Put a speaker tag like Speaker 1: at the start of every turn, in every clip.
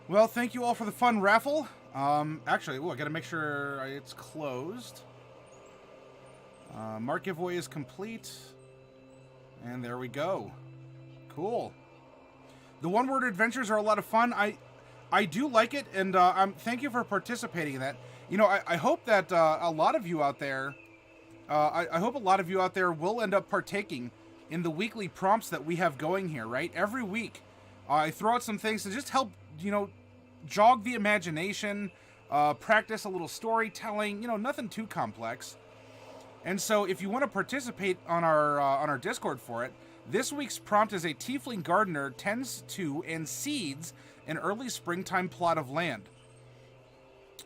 Speaker 1: Well, thank you all for the fun raffle. Actually, I gotta make sure it's closed. Mark giveaway is complete. And there we go. Cool. The one-word adventures are a lot of fun. I do like it, and thank you for participating in that. You know, I hope that a lot of you out there, I hope a lot of you out there will end up partaking in the weekly prompts that we have going here. Right, every week, I throw out some things to just help jog the imagination, practice a little storytelling. Nothing too complex. And so, if you want to participate on our Discord for it, this week's prompt is a tiefling gardener tends to and seeds an early springtime plot of land.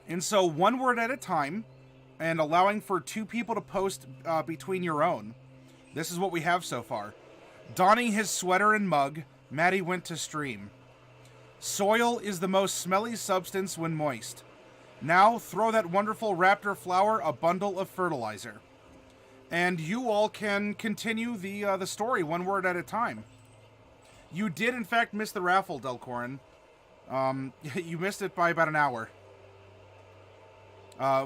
Speaker 1: And so, one word at a time, and allowing for 2 people to post between your own. This is what we have so far. Donning his sweater and mug, Maddie went to stream. Soil is the most smelly substance when moist. Now throw that wonderful raptor flower a bundle of fertilizer. And you all can continue the story one word at a time. You did, in fact, miss the raffle, Delcorin. You missed it by about an hour.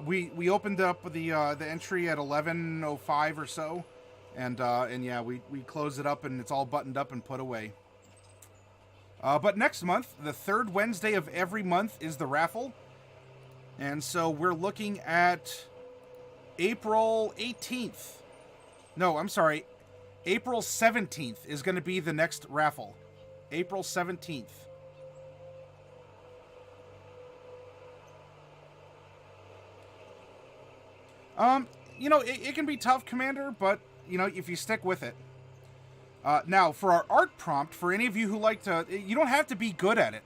Speaker 1: We opened up the entry at 11:05 or so, and yeah, we closed it up and it's all buttoned up and put away. But next month, the third Wednesday of every month is the raffle, and so we're looking at April 18th. No, I'm sorry. April 17th is going to be the next raffle. April 17th. It can be tough, Commander, but, if you stick with it. Now, for our art prompt, for any of you who like to, you don't have to be good at it.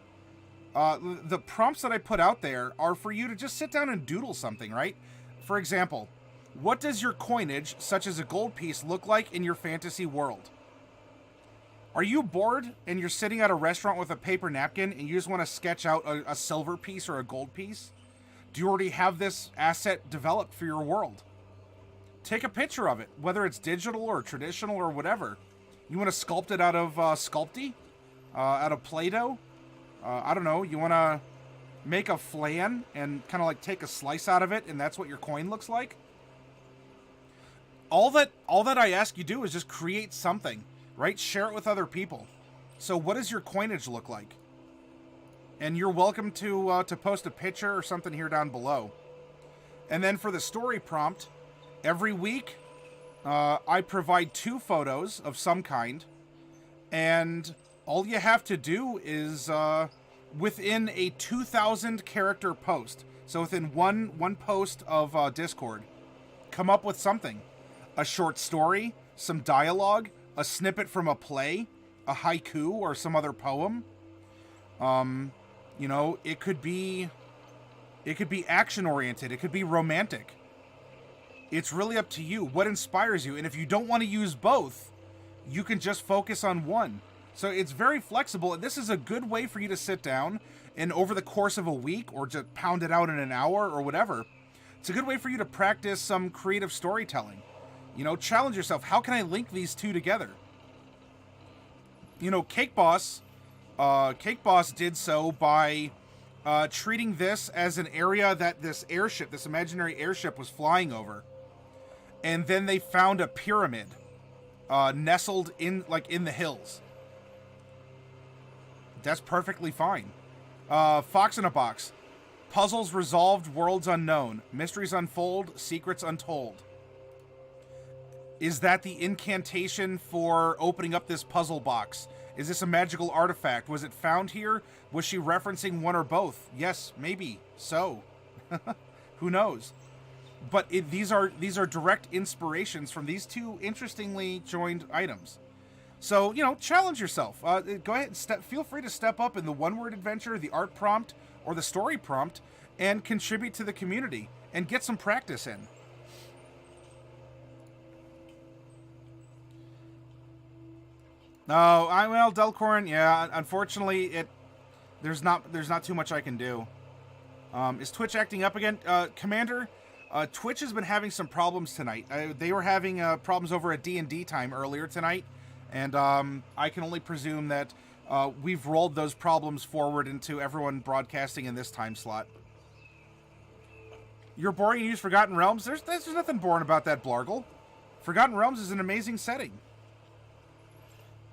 Speaker 1: The prompts that I put out there are for you to just sit down and doodle something, right? For example, what does your coinage, such as a gold piece, look like in your fantasy world? Are you bored and you're sitting at a restaurant with a paper napkin and you just want to sketch out a silver piece or a gold piece? Do you already have this asset developed for your world? Take a picture of it, whether it's digital or traditional or whatever. You want to sculpt it out of Sculpey? Out of Play-Doh? I don't know, you want to make a flan and kind of like take a slice out of it and that's what your coin looks like? All that I ask you do is just create something, right? Share it with other people. So what does your coinage look like? And you're welcome to post a picture or something here down below. And then for the story prompt, every week I provide 2 photos of some kind, and all you have to do is within a 2,000 character post, so within one post of Discord, come up with something. A short story, some dialogue, a snippet from a play, a haiku or some other poem. It could be action oriented, it could be romantic. It's really up to you what inspires you, and if you don't want to use both, you can just focus on one. So it's very flexible, and this is a good way for you to sit down and over the course of a week or just pound it out in an hour or whatever. It's a good way for you to practice some creative storytelling. Challenge yourself. How can I link these two together? Cake Boss did so by treating this as an area that this imaginary airship was flying over. And then they found a pyramid nestled in the hills. That's perfectly fine. Fox in a Box. Puzzles resolved, worlds unknown. Mysteries unfold, secrets untold. Is that the incantation for opening up this puzzle box? Is this a magical artifact? Was it found here? Was she referencing one or both? Yes, maybe. So. Who knows? But these are direct inspirations from these 2 interestingly joined items. So, challenge yourself. Go ahead and feel free to step up in the one-word adventure, the art prompt, or the story prompt, and contribute to the community and get some practice in. No, Delcorn, yeah, unfortunately, there's not too much I can do. Is Twitch acting up again? Commander, Twitch has been having some problems tonight. They were having problems over at D&D time earlier tonight, and I can only presume that we've rolled those problems forward into everyone broadcasting in this time slot. You're boring and use Forgotten Realms? There's nothing boring about that, Blargle. Forgotten Realms is an amazing setting.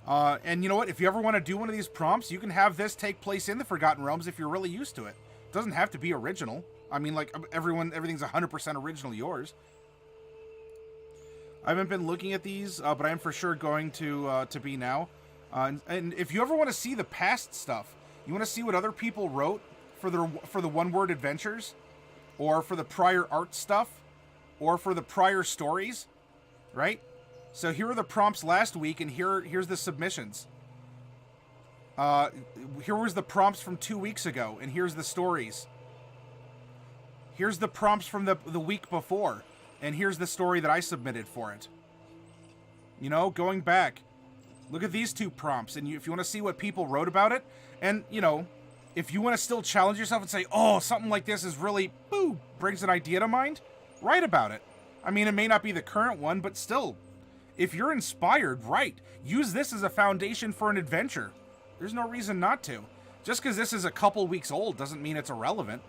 Speaker 1: And you know what? If you ever want to do one of these prompts, you can have this take place in the Forgotten Realms if you're really used to it. It doesn't have to be original. I mean, like, everything's 100% original yours. I haven't been looking at these, but I am for sure going to be now. And if you ever want to see the past stuff, you want to see what other people wrote for the one-word adventures, or for the prior art stuff, or for the prior stories, right? So here are the prompts last week, and here's the submissions. Here was the prompts from 2 weeks ago, and here's the stories. Here's the prompts from the week before, and here's the story that I submitted for it. You know, going back, look at these 2 prompts, and if you want to see what people wrote about it, and, you know, if you want to still challenge yourself and say, oh, something like this is really, brings an idea to mind, write about it. I mean, it may not be the current one, but still, if you're inspired, write. Use this as a foundation for an adventure. There's no reason not to. Just because this is a couple weeks old doesn't mean it's irrelevant.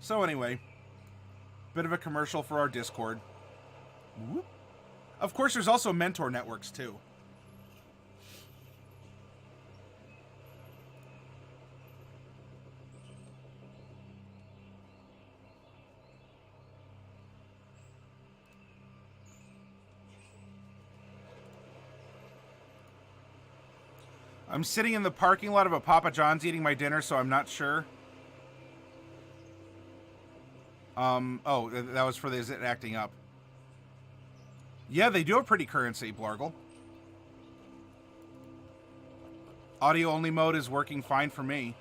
Speaker 1: So anyway, bit of a commercial for our Discord. Whoop. Of course, there's also mentor networks, too. I'm sitting in the parking lot of a Papa John's eating my dinner, so I'm not sure. Oh, that was for the Is It Acting Up. Yeah, they do have pretty currency, Blargle. Audio-only mode is working fine for me.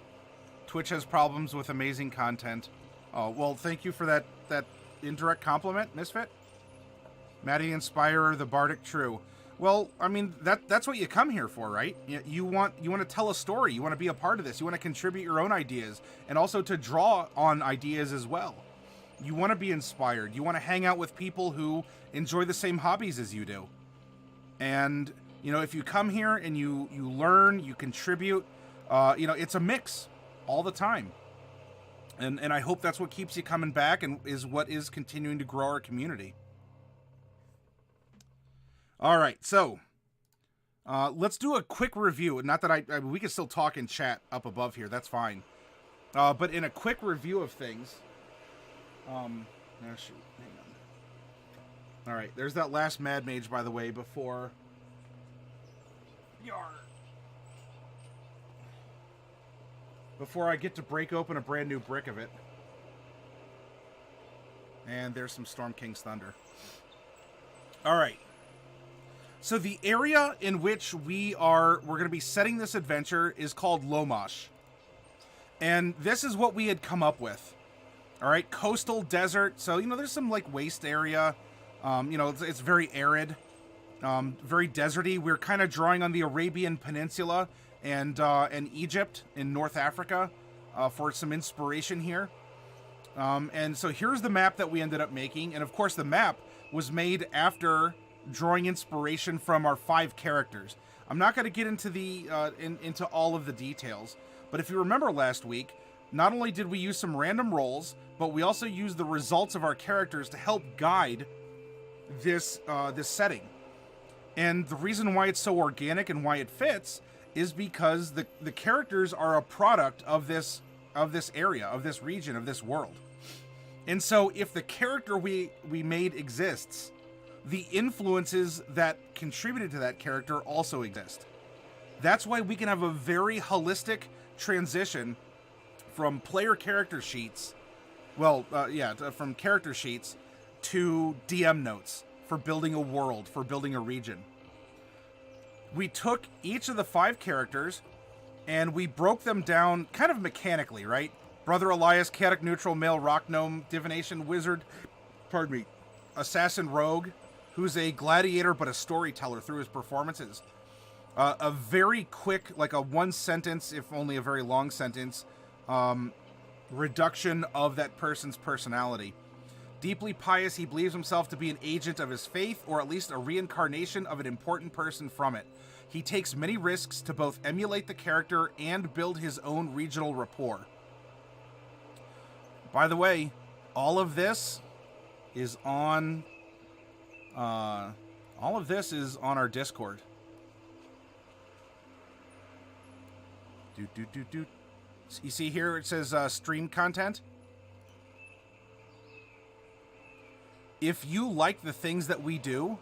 Speaker 1: Twitch has problems with amazing content. Oh, well, thank you for that indirect compliment, Misfit. Maddie Inspirer, the Bardic True. Well, I mean, that's what you come here for, right? You want to tell a story. You want to be a part of this. You want to contribute your own ideas, and also to draw on ideas as well. You want to be inspired. You want to hang out with people who enjoy the same hobbies as you do. And, you know, if you come here and you learn, you contribute, you know, it's a mix all the time. And I hope that's what keeps you coming back and is what is continuing to grow our community. All right, so let's do a quick review. Not that I we can still talk in chat up above here. That's fine. But in a quick review of things... oh, shoot. Hang on. Alright, there's that last Mad Mage, by the way, before... Before I get to break open a brand new brick of it. And there's some Storm King's Thunder. Alright. So the area in which we're going to be setting this adventure is called Lomash. And this is what we had come up with. All right, coastal desert. So, you know, there's some like waste area. You know, it's very arid, very deserty. We're kind of drawing on the Arabian Peninsula and Egypt in North Africa for some inspiration here. And so here's the map that we ended up making. And of course, the map was made after drawing inspiration from our 5 characters. I'm not going to get into into all of the details, but if you remember last week, not only did we use some random rolls, but we also used the results of our characters to help guide this setting. And the reason why it's so organic and why it fits is because the characters are a product of this area, of this region, of this world. And so if the character we made exists, the influences that contributed to that character also exist. That's why we can have a very holistic transition from player character sheets, from character sheets to DM notes for building a world, for building a region. We took each of the 5 characters and we broke them down kind of mechanically, right? Brother Elias, chaotic neutral, male rock gnome, divination wizard, assassin rogue, who's a gladiator but a storyteller through his performances. A very quick, like a one sentence, if only a very long sentence, reduction of that person's personality. Deeply pious, he believes himself to be an agent of his faith, or at least a reincarnation of an important person from it. He takes many risks to both emulate the character and build his own regional rapport. By the way, all of this is on our Discord. You see here it says stream content. If you like the things that we do,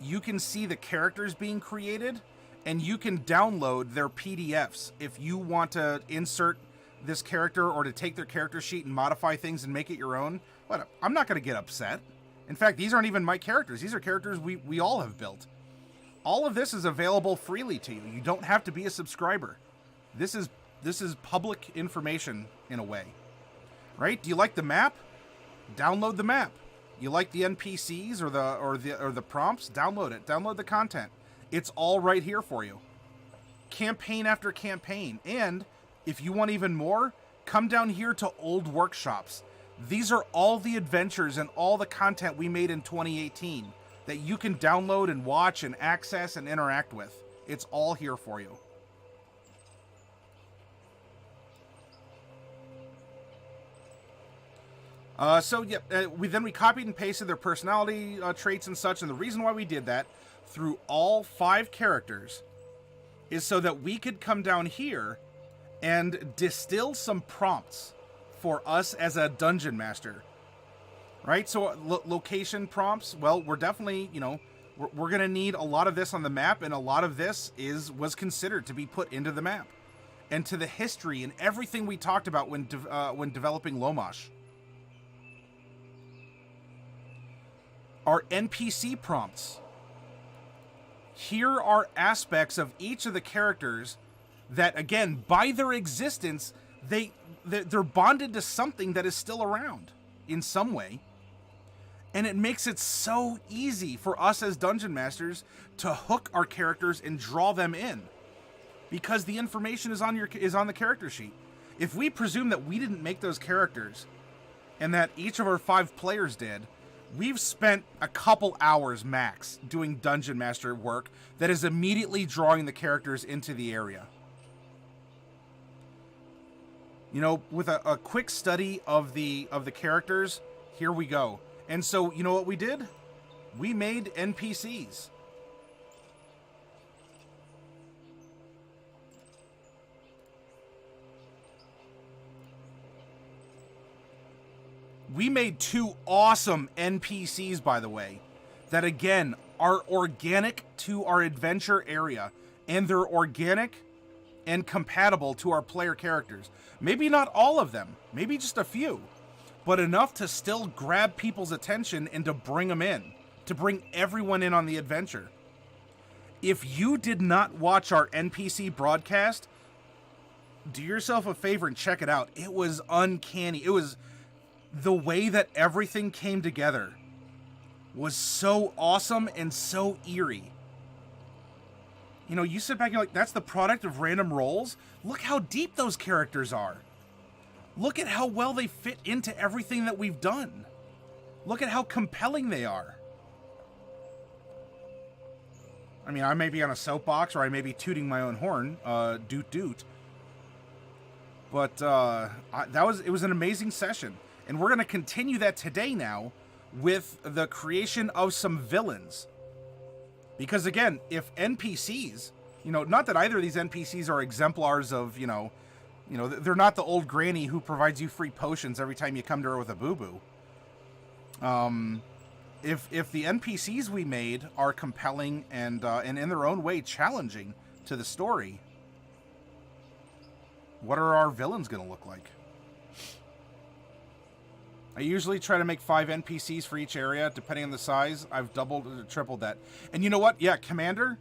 Speaker 1: you can see the characters being created, and you can download their PDFs if you want to insert this character or to take their character sheet and modify things and make it your own. But I'm not going to get upset. In fact, these aren't even my characters. These are characters we all have built. All of this is available freely to you. You don't have to be a subscriber. This is public information in a way. Right? Do you like the map? Download the map. You like the NPCs or the prompts? Download it. Download the content. It's all right here for you. Campaign after campaign. And if you want even more, come down here to Old Workshops. These are all the adventures and all the content we made in 2018 that you can download and watch and access and interact with. It's all here for you. We copied and pasted their personality traits and such, and the reason why we did that through all 5 characters is so that we could come down here and distill some prompts for us as a dungeon master. Right? So location prompts, well, we're definitely, we're going to need a lot of this on the map, and a lot of this was considered to be put into the map and to the history and everything we talked about when developing Lomash. Our NPC prompts. Here are aspects of each of the characters that, again, by their existence, they're bonded to something that is still around in some way. And it makes it so easy for us as dungeon masters to hook our characters and draw them in, because the information is on the character sheet. If we presume that we didn't make those characters and that each of our 5 players did, we've spent a couple hours max doing dungeon master work that is immediately drawing the characters into the area. With a quick study of the characters, here we go. And so, you know what we did? We made NPCs. We made 2 awesome NPCs, by the way, that again are organic to our adventure area, and they're organic and compatible to our player characters. Maybe not all of them, maybe just a few, but enough to still grab people's attention and to bring them in, to bring everyone in on the adventure. If you did not watch our NPC broadcast, do yourself a favor and check it out. It was uncanny. It was the way that everything came together was so awesome and so eerie. You sit back and you're like, that's the product of random rolls? Look how deep those characters are. Look at how well they fit into everything that we've done. Look at how compelling they are. I mean, I may be on a soapbox, or I may be tooting my own horn, doot doot. But it was an amazing session. And we're going to continue that today now with the creation of some villains. Because again, if NPCs, not that either of these NPCs are exemplars of, they're not the old granny who provides you free potions every time you come to her with a boo-boo. If the NPCs we made are compelling and in their own way challenging to the story, what are our villains going to look like? I usually try to make 5 NPCs for each area, depending on the size. I've doubled or tripled that. And you know what? Yeah, Commander,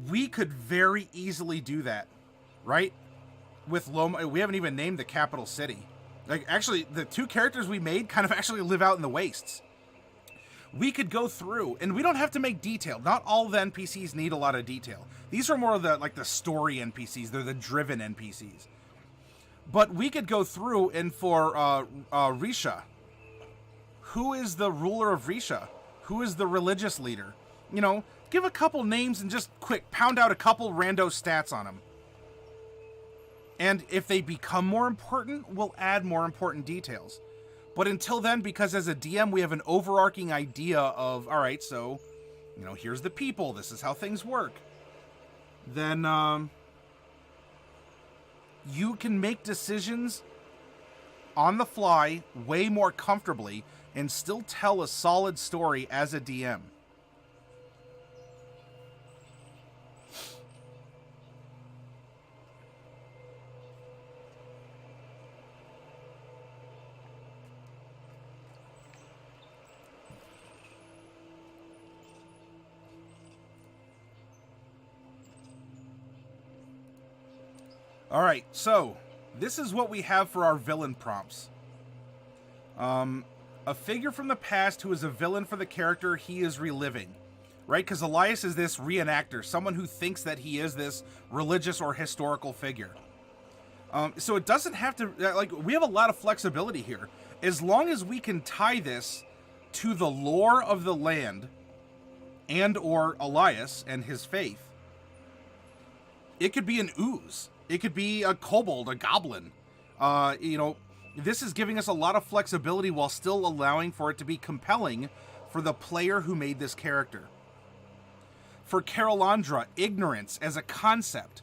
Speaker 1: we could very easily do that, right? With Loma, we haven't even named the capital city. Like, actually, the 2 characters we made kind of actually live out in the wastes. We could go through, and we don't have to make detail. Not all the NPCs need a lot of detail. These are more of the, like, the story NPCs. They're the driven NPCs. But we could go through, and for Risha, who is the ruler of Risha? Who is the religious leader? You know, give a couple names and just quick pound out a couple rando stats on them. And if they become more important, we'll add more important details. But until then, because as a DM, we have an overarching idea of, all right, so, you know, here's the people. This is how things work. Then you can make decisions on the fly way more comfortably and still tell a solid story as a DM. All right, so this is what we have for our villain prompts. A figure from the past who is a villain for the character he is reliving, right? Because Elias is this reenactor, someone who thinks that he is this religious or historical figure. So it doesn't have to, like, we have a lot of flexibility here. As long as we can tie this to the lore of the land and or Elias and his faith, it could be an ooze. It could be a kobold, a goblin. You know, this is giving us a lot of flexibility while still allowing for it to be compelling for the player who made this character. For Carolandra, ignorance as a concept.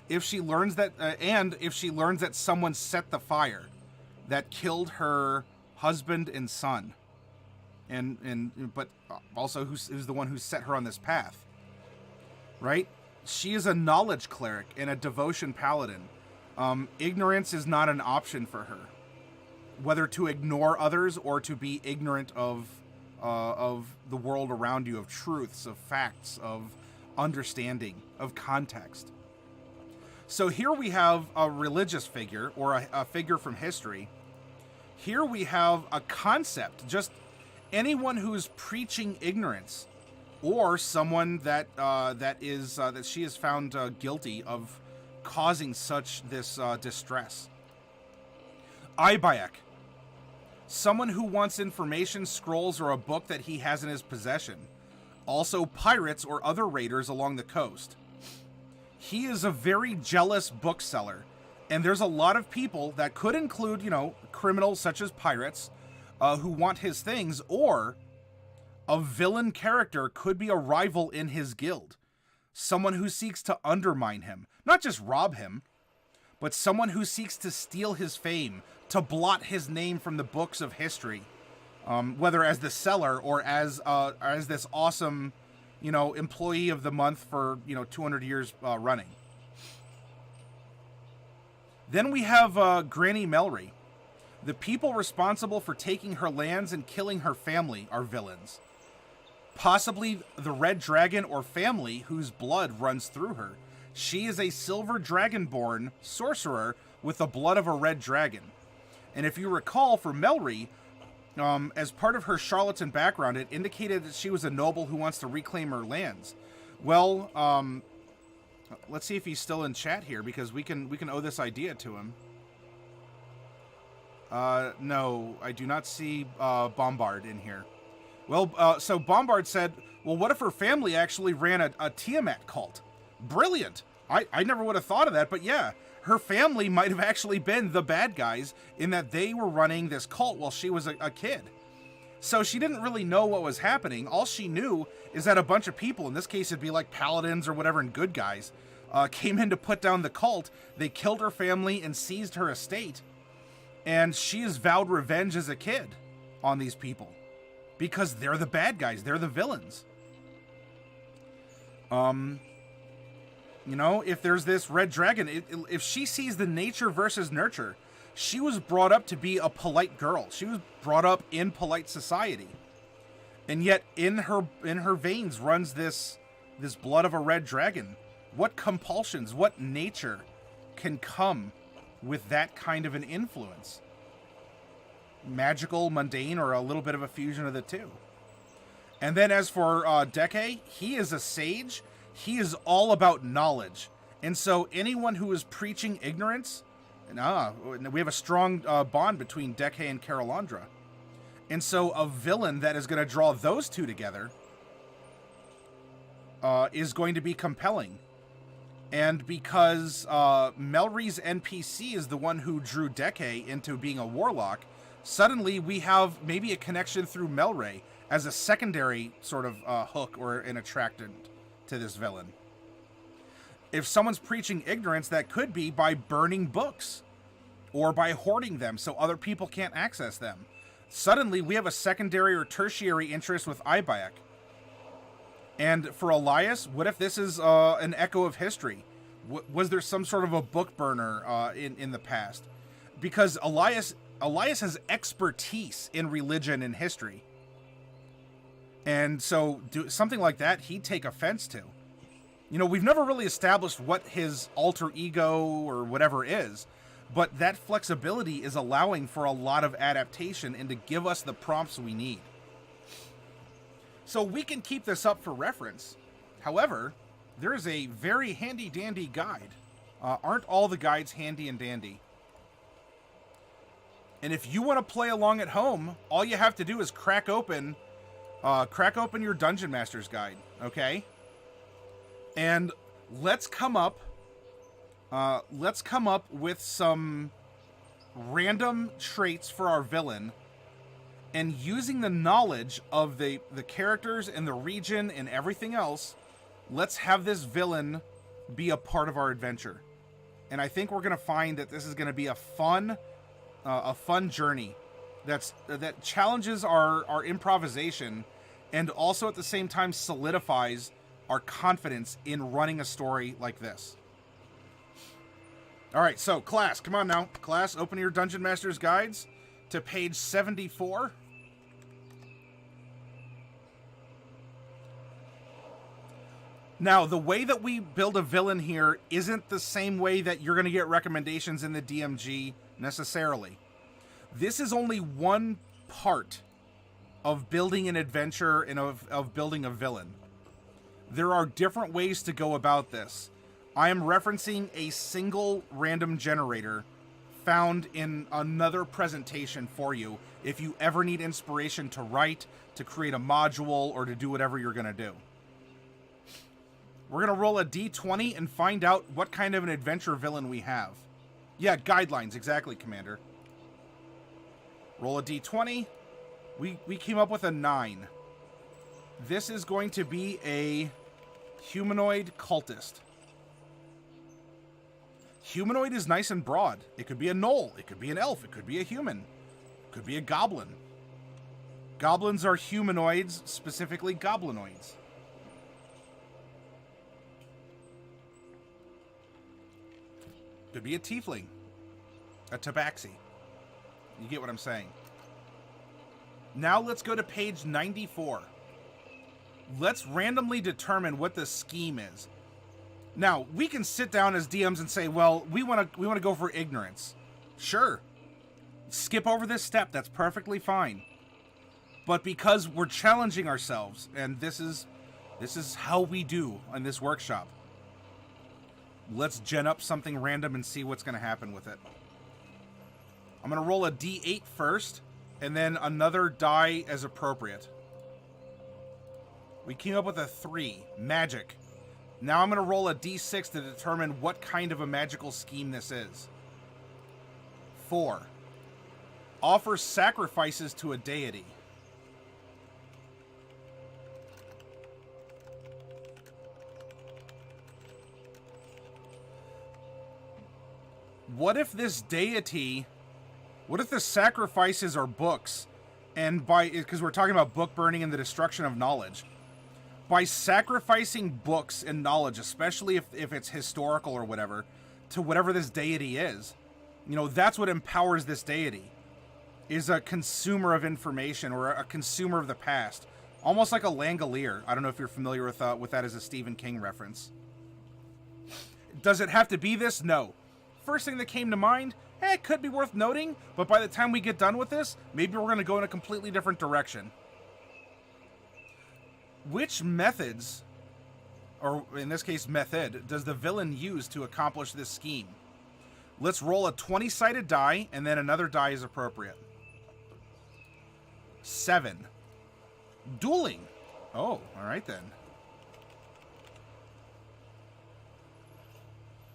Speaker 1: If she learns that, and if she learns that someone set the fire that killed her husband and son, but also who's the one who set her on this path, right? She is a knowledge cleric and a devotion paladin. Ignorance is not an option for her. Whether to ignore others or to be ignorant of the world around you, of truths, of facts, of understanding, of context. So here we have a religious figure, or a figure from history. Here we have a concept, just anyone who's preaching ignorance, or someone that that she is found guilty of causing such this distress. Ibayak, someone who wants information, scrolls, or a book that he has in his possession. Also pirates or other raiders along the coast. He is a very jealous bookseller, and there's a lot of people that could include, you know, criminals such as pirates who want his things, or a villain character could be a rival in his guild. Someone who seeks to undermine him, not just rob him, but someone who seeks to steal his fame, to blot his name from the books of history, whether as the seller or as this awesome, you know, employee of the month for, you know, 200 years running. Then we have Granny Melry. The people responsible for taking her lands and killing her family are villains. Possibly the Red Dragon or family whose blood runs through her. She is a silver dragonborn sorcerer with the blood of a red dragon. And if you recall, for Melry, as part of her charlatan background, it indicated that she was a noble who wants to reclaim her lands. Well, let's see if he's still in chat here, because we can owe this idea to him. No, I do not see Bombard in here. Well, so Bombard said, well, what if her family actually ran a Tiamat cult? Brilliant. I never would have thought of that, but yeah, her family might have actually been the bad guys in that they were running this cult while she was a kid. So she didn't really know what was happening. All she knew is that a bunch of people, in this case it'd be like paladins or whatever, and good guys, came in to put down the cult. They killed her family and seized her estate. And she has vowed revenge as a kid on these people, because they're the bad guys. They're the villains. You know, if there's this red dragon, if she sees the nature versus nurture, she was brought up to be a polite girl. She was brought up in polite society. And yet in her veins runs this blood of a red dragon. What compulsions, what nature can come with that kind of an influence? Magical, mundane, or a little bit of a fusion of the two. And then as for Deke, he is a sage. He is all about knowledge. And so anyone who is preaching ignorance, we have a strong bond between Deke and Karalandra. And so a villain that is going to draw those two together is going to be compelling. And because Melry's NPC is the one who drew Deke into being a warlock, suddenly we have maybe a connection through Melry as a secondary sort of hook or an attractant to this villain. If someone's preaching ignorance, that could be by burning books or by hoarding them so other people can't access them. Suddenly, we have a secondary or tertiary interest with Ibayek. And for Elias, what if this is an echo of history? Was there some sort of a book burner in the past? Because Elias has expertise in religion and history. And so something like that, he'd take offense to. You know, we've never really established what his alter ego or whatever is, but that flexibility is allowing for a lot of adaptation and to give us the prompts we need. So we can keep this up for reference. However, there is a very handy-dandy guide. Aren't all the guides handy and dandy? And if you want to play along at home, all you have to do is crack open your Dungeon Master's Guide, okay? And let's come up with some random traits for our villain, and using the knowledge of the characters and the region and everything else, let's have this villain be a part of our adventure. And I think we're going to find that this is going to be a fun journey that challenges our improvisation and also at the same time solidifies our confidence in running a story like this. All right, so class, come on now. Class, open your Dungeon Master's Guides to page 74. Now, the way that we build a villain here isn't the same way that you're going to get recommendations in the DMG necessarily. This is only one part of building an adventure and of building a villain. There are different ways to go about this. I am referencing a single random generator found in another presentation for you if you ever need inspiration to write, to create a module, or to do whatever you're going to do. We're going to roll a d20 and find out what kind of an adventure villain we have. Yeah, guidelines, exactly, Commander. Roll a d20. We came up with a 9. This is going to be a humanoid cultist. Humanoid is nice and broad. It could be a gnoll. It could be an elf. It could be a human. It could be a goblin. Goblins are humanoids, specifically goblinoids. Could be a tiefling. A tabaxi. You get what I'm saying. Now let's go to page 94. Let's randomly determine what the scheme is. Now, we can sit down as DMs and say, well, we want to go for ignorance. Sure. Skip over this step. That's perfectly fine. But because we're challenging ourselves, and this is how we do in this workshop, let's gen up something random and see what's going to happen with it. I'm going to roll a d8 first, and then another die as appropriate. We came up with a 3. Magic. Now I'm going to roll a d6 to determine what kind of a magical scheme this is. 4. Offer sacrifices to a deity. What if this deity... What if the sacrifices are books? And because we're talking about book burning and the destruction of knowledge. By sacrificing books and knowledge, especially if it's historical or whatever, to whatever this deity is, you know, that's what empowers this deity. Is a consumer of information or a consumer of the past. Almost like a Langolier. I don't know if you're familiar with that as a Stephen King reference. Does it have to be this? No. First thing that came to mind, it could be worth noting, but by the time we get done with this, maybe we're going to go in a completely different direction. Which methods, or in this case method, does the villain use to accomplish this scheme? Let's roll a 20-sided die, and then another die is appropriate. 7. Dueling. Oh, all right then.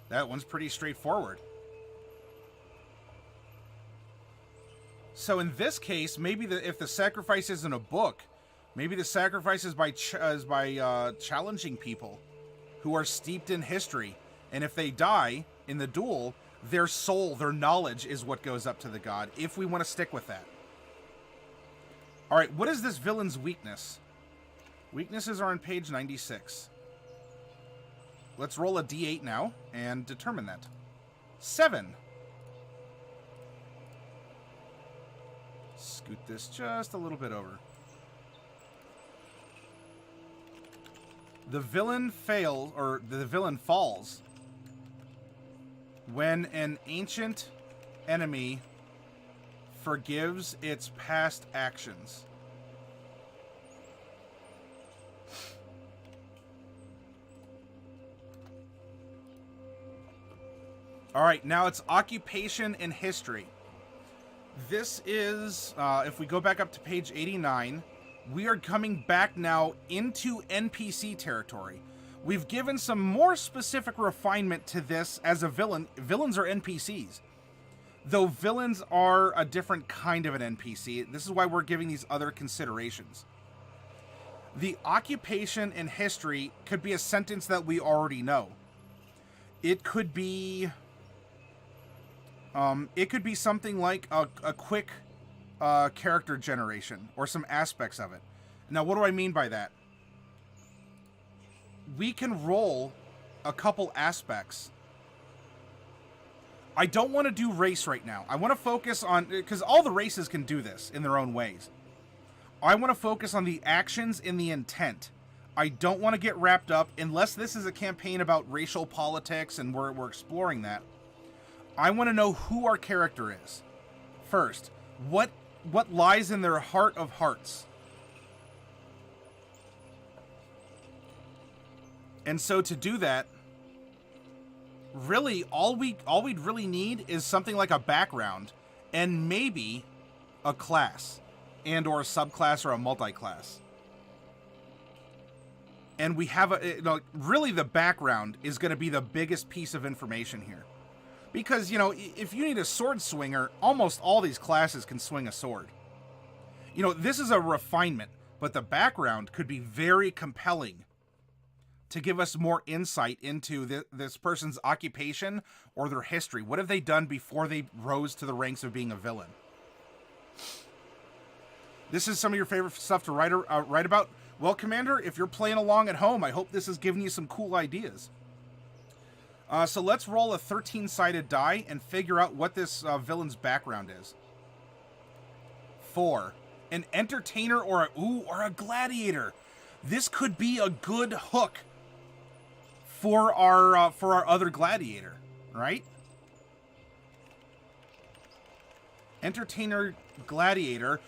Speaker 1: That one's pretty straightforward. So in this case, maybe if the sacrifice isn't a book, maybe the sacrifice is by challenging people who are steeped in history. And if they die in the duel, their soul, their knowledge is what goes up to the god, if we want to stick with that. All right, what is this villain's weakness? Weaknesses are on page 96. Let's roll a d8 now and determine that. 7. Scoot this just a little bit over. The villain fails, or the villain falls, when an ancient enemy forgives its past actions. All right, now it's occupation and history. This is, if we go back up to page 89, we are coming back now into NPC territory. We've given some more specific refinement to this as a villain. Villains are NPCs. Though villains are a different kind of an NPC. This is why we're giving these other considerations. The occupation and history could be a sentence that we already know. It could be something like a quick character generation or some aspects of it. Now, what do I mean by that? We can roll a couple aspects. I don't want to do race right now. I want to focus on, because all the races can do this in their own ways. I want to focus on the actions and the intent. I don't want to get wrapped up, unless this is a campaign about racial politics and we're exploring that. I want to know who our character is. First, what lies in their heart of hearts. And so to do that, really all we'd really need is something like a background and maybe a class and or a subclass or a multi-class. And we have really the background is going to be the biggest piece of information here. Because, if you need a sword swinger, almost all these classes can swing a sword. This is a refinement, but the background could be very compelling to give us more insight into this person's occupation or their history. What have they done before they rose to the ranks of being a villain? This is some of your favorite stuff to write about. Well, Commander, if you're playing along at home, I hope this is giving you some cool ideas. So let's roll a 13-sided die and figure out what this villain's background is. 4. An entertainer or a gladiator. This could be a good hook for our other gladiator, right? Entertainer, gladiator,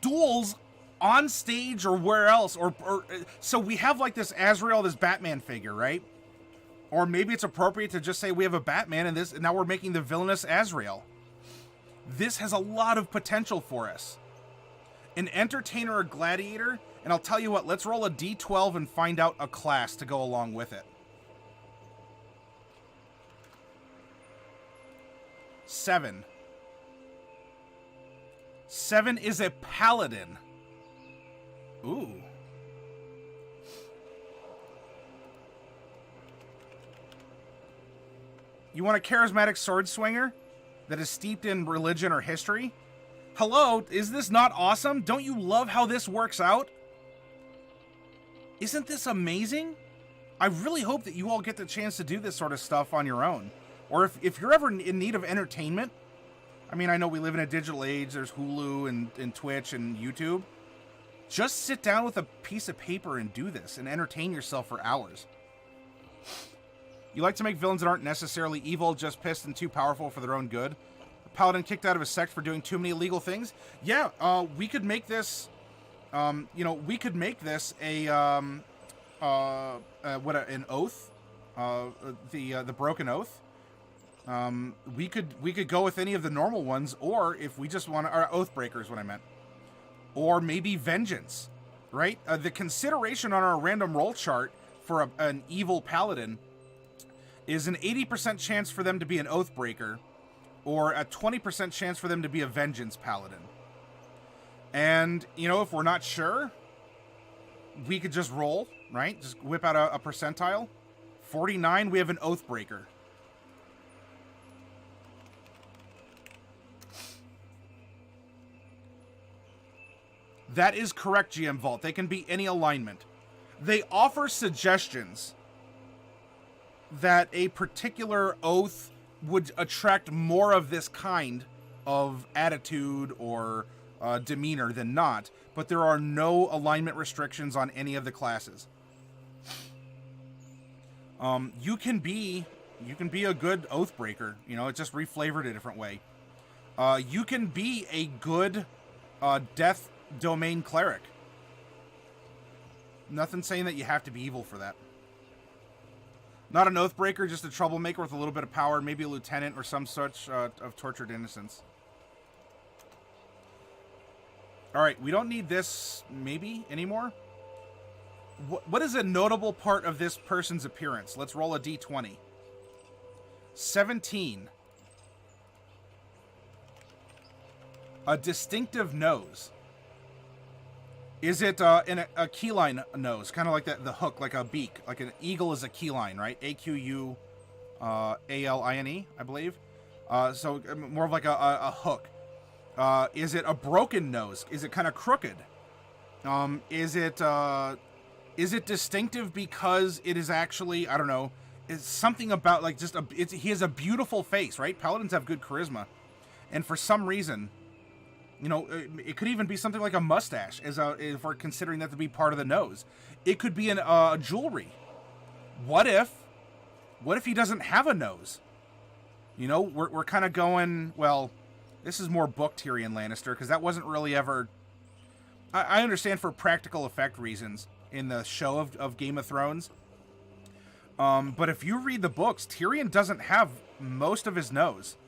Speaker 1: duels on stage or where else, or so we have like this Azrael, this Batman figure, right? Or maybe it's appropriate to just say we have a Batman and now we're making the villainous Azrael. This has a lot of potential for us. An entertainer or gladiator, and I'll tell you what, let's roll a d12 and find out a class to go along with it. 7. 7 is a paladin. Ooh. You want a charismatic sword swinger that is steeped in religion or history? Hello, is this not awesome? Don't you love how this works out? Isn't this amazing? I really hope that you all get the chance to do this sort of stuff on your own. Or if you're ever in need of entertainment, I mean, I know we live in a digital age, there's Hulu and Twitch and YouTube. Just sit down with a piece of paper and do this and entertain yourself for hours. You like to make villains that aren't necessarily evil, just pissed and too powerful for their own good? A paladin kicked out of his sect for doing too many illegal things? Yeah, we could make this You know, we could make this a an oath, the broken oath. We could go with any of the normal ones, or if we just want to, or Oathbreaker is what I meant, or maybe Vengeance, right? The consideration on our random roll chart for an evil paladin is an 80% chance for them to be an Oathbreaker, or a 20% chance for them to be a Vengeance paladin. And, you know, if we're not sure, we could just roll, right? Just whip out a percentile. 49, we have an Oathbreaker. That is correct, GM Vault. They can be any alignment. They offer suggestions that a particular oath would attract more of this kind of attitude or demeanor than not, but there are no alignment restrictions on any of the classes. You can be a good Oathbreaker. You know, it just reflavored a different way. You can be a good Death Domain Cleric. Nothing saying that you have to be evil for that. Not an Oathbreaker, just a troublemaker with a little bit of power, maybe a lieutenant or some such of tortured innocence. Alright, we don't need this, maybe, anymore. What is a notable part of this person's appearance? Let's roll a d20. 17. A distinctive nose. Is it in a keyline nose? Kind of like that, the hook, like a beak. Like an eagle is a keyline, right? A-Q-U-A-L-I-N-E, I believe. So more of like a hook. Is it a broken nose? Is it kind of crooked? Is it distinctive because it is actually, I don't know, it's something about like just he has a beautiful face, right? Paladins have good charisma. And for some reason, you know, it could even be something like a mustache, if we're considering that to be part of the nose. It could be a jewelry. What if he doesn't have a nose? You know, we're kind of going, well, this is more book Tyrion Lannister, because that wasn't really ever... I understand for practical effect reasons in the show of Game of Thrones. But if you read the books, Tyrion doesn't have most of his nose.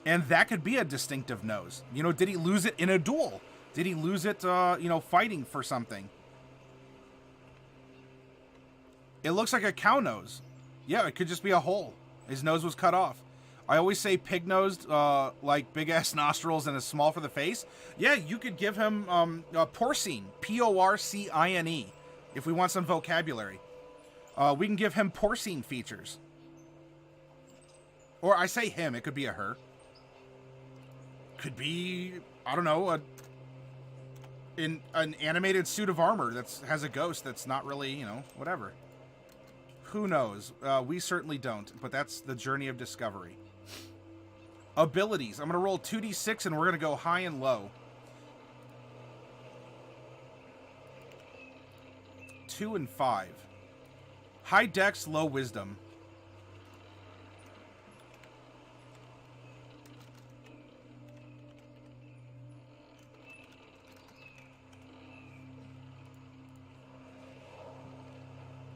Speaker 1: And that could be a distinctive nose. You know, did he lose it in a duel? Did he lose it, you know, fighting for something? It looks like a cow nose. Yeah, it could just be a hole. His nose was cut off. I always say pig-nosed, like big-ass nostrils and is small for the face. Yeah, you could give him porcine, P-O-R-C-I-N-E, if we want some vocabulary. We can give him porcine features. Or I say him, it could be a her. Could be, I don't know, an animated suit of armor that has a ghost that's not really, you know, whatever. Who knows? We certainly don't, but that's the journey of discovery. Abilities. I'm going to roll 2d6 and we're going to go high and low. 2 and 5. High dex, low wisdom.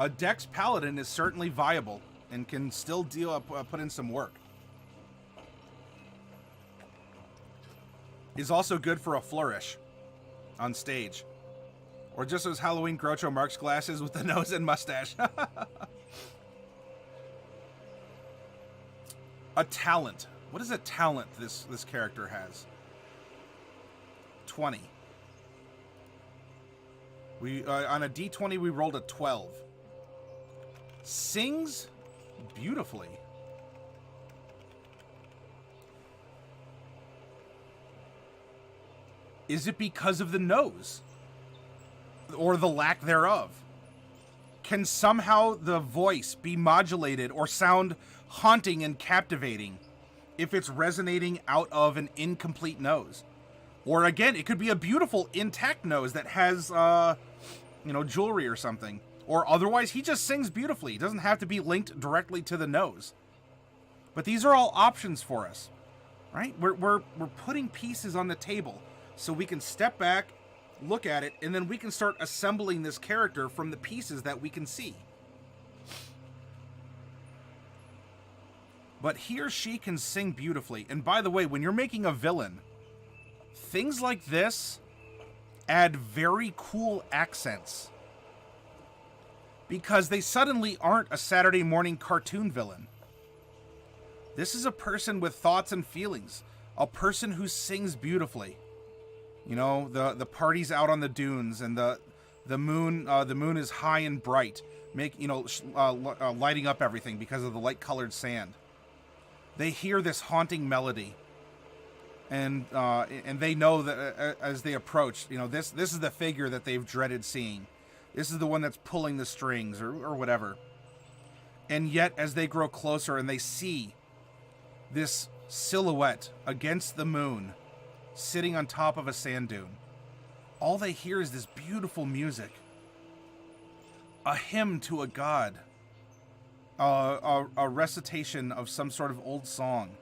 Speaker 1: A dex paladin is certainly viable and can still put in some work. Is also good for a flourish on stage. Or just those Halloween Groucho Marx glasses with the nose and mustache. A talent. What is a talent this character has? 20. We on a d20 we rolled a 12. Sings beautifully. Is it because of the nose? Or the lack thereof? Can somehow the voice be modulated or sound haunting and captivating if it's resonating out of an incomplete nose? Or again, it could be a beautiful intact nose that has, you know, jewelry or something. Or otherwise, he just sings beautifully. It doesn't have to be linked directly to the nose. But these are all options for us, right? We're putting pieces on the table. so we can step back, look at it, and then we can start assembling this character from the pieces that we can see. But he or she can sing beautifully. And by the way, when you're making a villain, things like this add very cool accents. Because they suddenly aren't a Saturday morning cartoon villain. This is a person with thoughts and feelings. A person who sings beautifully. You know, the party's out on the dunes, and the moon is high and bright, lighting up everything because of the light-colored sand. They hear this haunting melody, and they know that as they approach, this is the figure that they've dreaded seeing. This is the one that's pulling the strings, or whatever. And yet, as they grow closer and they see this silhouette against the moon, sitting on top of a sand dune, all they hear is this beautiful music. A hymn to a god. A recitation of some sort of old song.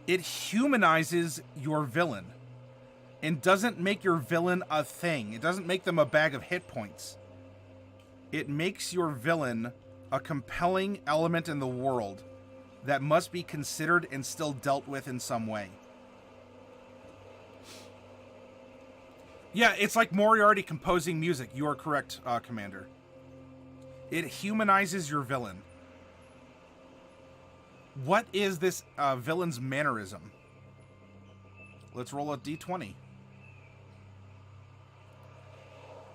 Speaker 1: It humanizes your villain and doesn't make your villain a thing. It doesn't make them a bag of hit points. It makes your villain a compelling element in the world that must be considered and still dealt with in some way. Yeah, it's like Moriarty composing music. You are correct, Commander. It humanizes your villain. What is this villain's mannerism? Let's roll a d20.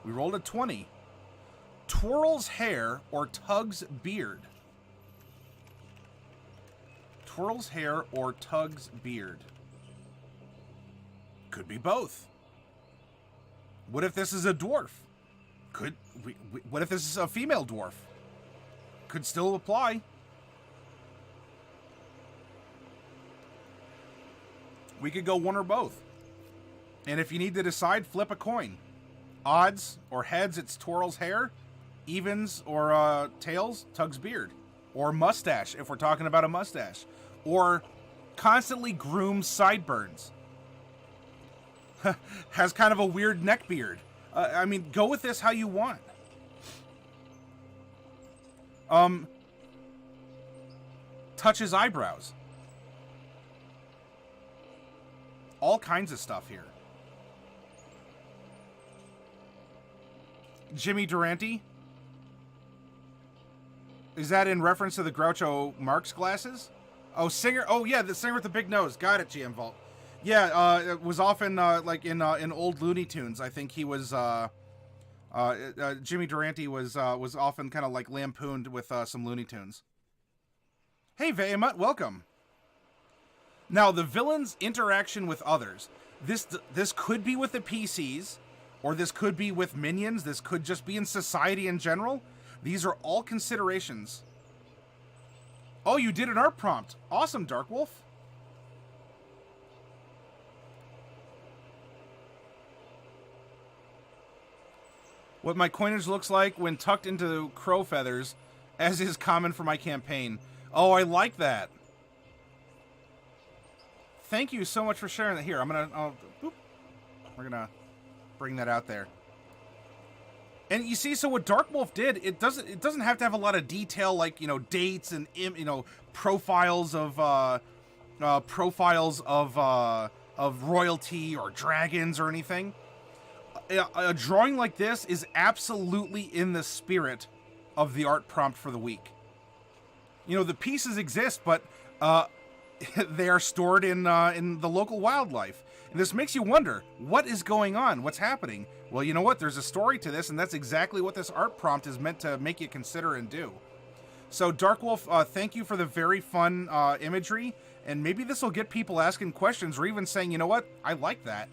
Speaker 1: We rolled a 20. Twirls hair or tugs beard. Twirls hair or tugs beard. Could be both. What if this is a dwarf? What if this is a female dwarf? Could still apply. We could go one or both. And if you need to decide, flip a coin. Odds or heads, it's twirls hair. Evens or tails, tugs beard. Or mustache, if we're talking about a mustache. Or constantly grooms sideburns. Has kind of a weird neck beard. Go with this how you want. Touches eyebrows. All kinds of stuff here. Jimmy Durante? Is that in reference to the Groucho Marx glasses? Oh, singer. Oh, yeah, the singer with the big nose. Got it, GM Vault. Yeah, it was often in old Looney Tunes. I think he was Jimmy Durante was often kind of like lampooned with some Looney Tunes. Hey, Vehemut, welcome. Now, the villain's interaction with others. This could be with the PCs, or this could be with minions. This could just be in society in general. These are all considerations. Oh, you did an art prompt. Awesome, Dark Wolf. What my coinage looks like when tucked into crow feathers, as is common for my campaign. Oh, I like that. Thank you so much for sharing that. Here, we're gonna bring that out there. And you see, so what Dark Wolf did, it doesn't have to have a lot of detail, like, dates and, profiles of royalty or dragons or anything. A drawing like this is absolutely in the spirit of the art prompt for the week. The pieces exist, but they are stored in the local wildlife. And this makes you wonder, what is going on? What's happening? Well, you know what? There's a story to this, and that's exactly what this art prompt is meant to make you consider and do. So, Dark Wolf, thank you for the very fun imagery, and maybe this will get people asking questions or even saying, you know what? I like that.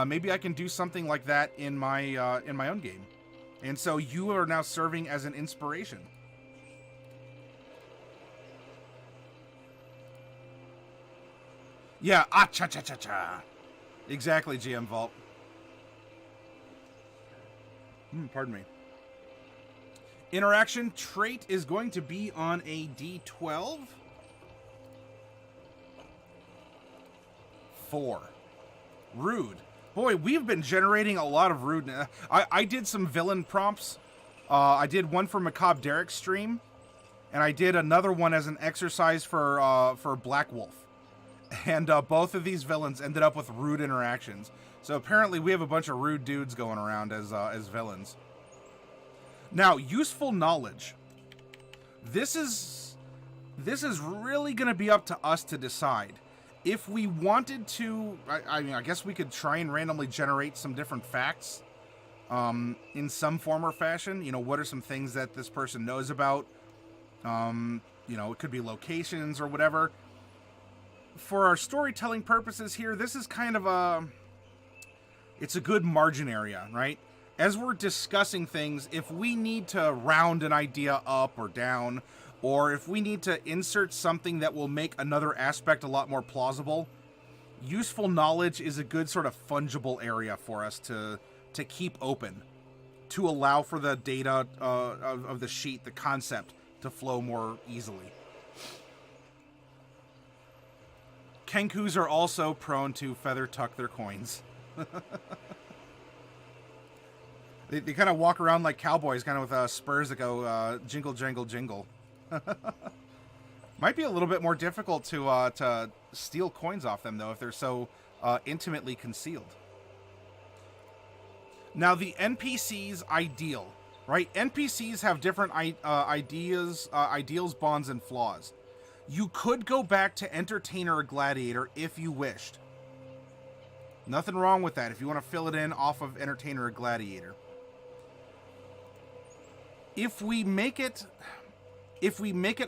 Speaker 1: Maybe I can do something like that in my own game. And so you are now serving as an inspiration. Yeah, cha-cha-cha-cha. Exactly, GM Vault. Pardon me. Interaction trait is going to be on a D12. 4. Rude. Boy, we've been generating a lot of rude. I did some villain prompts. I did one for Macabre Derek's stream, and I did another one as an exercise for Black Wolf. And both of these villains ended up with rude interactions. So apparently we have a bunch of rude dudes going around as villains. Now, useful knowledge. This is really going to be up to us to decide. If we wanted to, I mean, I guess we could try and randomly generate some different facts in some form or fashion. You know, what are some things that this person knows about? You know, it could be locations or whatever. For our storytelling purposes here, this is kind of it's a good margin area, right? As we're discussing things, if we need to round an idea up or down, or if we need to insert something that will make another aspect a lot more plausible, useful knowledge is a good sort of fungible area for us to keep open, to allow for the data of the sheet, the concept, to flow more easily. Kenkus are also prone to feather tuck their coins. They kind of walk around like cowboys, kind of with spurs that go jingle, jangle, jingle. Might be a little bit more difficult to steal coins off them, though, if they're so intimately concealed. Now, the NPC's ideal, right? NPCs have different ideals, bonds, and flaws. You could go back to Entertainer or Gladiator if you wished. Nothing wrong with that if you want to fill it in off of Entertainer or Gladiator. If we make it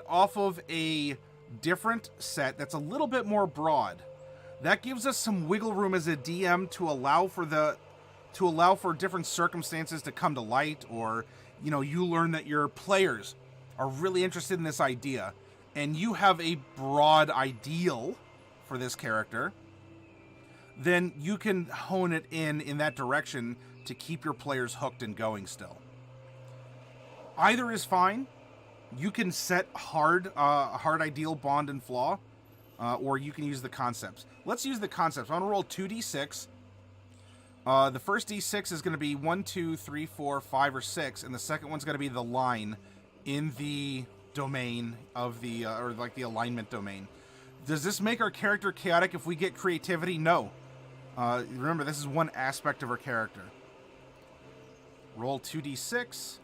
Speaker 1: off of a different set that's a little bit more broad, that gives us some wiggle room as a DM to allow for different circumstances to come to light, or, you know, you learn that your players are really interested in this idea and you have a broad ideal for this character, then you can hone it in that direction to keep your players hooked and going still. Either is fine. You can set hard ideal, bond, and flaw, or you can use the concepts. Let's use the concepts. I'm going to roll 2d6. The first d6 is going to be 1, 2, 3, 4, 5, or 6, and the second one's going to be the line in the domain of the, or like the alignment domain. Does this make our character chaotic if we get creativity? No. Remember, this is one aspect of our character. Roll 2d6.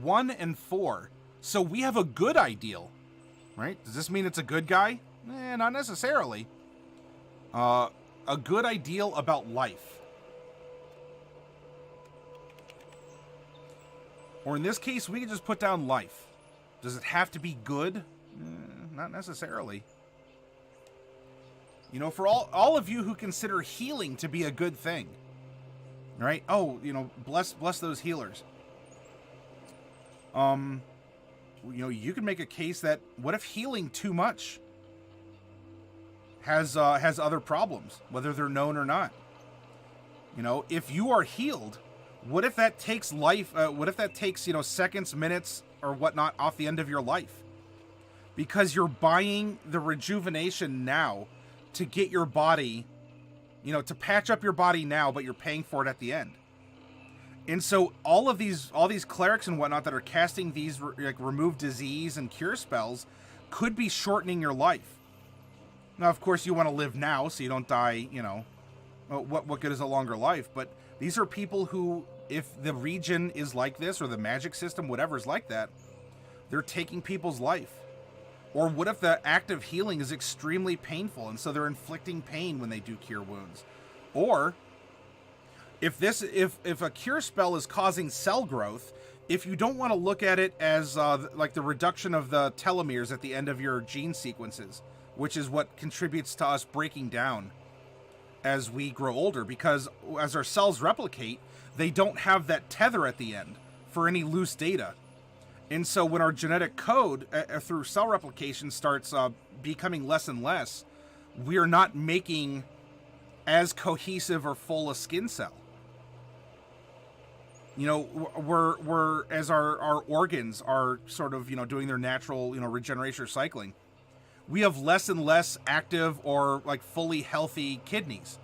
Speaker 1: 1 and 4. So we have a good ideal, right? Does this mean it's a good guy? Not necessarily. A good ideal about life. Or in this case, we can just put down life. Does it have to be good? Not necessarily. You know, for all of you who consider healing to be a good thing, right? Oh, you know, bless those healers. You know, you can make a case that what if healing too much has other problems, whether they're known or not. You know, if you are healed, what if that takes life? What if that takes, you know, seconds, minutes, or whatnot off the end of your life? Because you're buying the rejuvenation now to get your body, you know, to patch up your body now, but you're paying for it at the end. And so all these clerics and whatnot that are casting these like remove disease and cure spells could be shortening your life. Now, of course, you want to live now so you don't die, you know. What good is a longer life? But these are people who, if the region is like this, or the magic system, whatever is like that, they're taking people's life. Or what if the act of healing is extremely painful, and so they're inflicting pain when they do cure wounds? Or if a cure spell is causing cell growth, if you don't want to look at it as like the reduction of the telomeres at the end of your gene sequences, which is what contributes to us breaking down as we grow older, because as our cells replicate, they don't have that tether at the end for any loose data. And so when our genetic code through cell replication starts becoming less and less, we are not making as cohesive or full a skin cell. You know, we're as our organs are sort of, you know, doing their natural, you know, regeneration or cycling, we have less and less active or like fully healthy kidneys.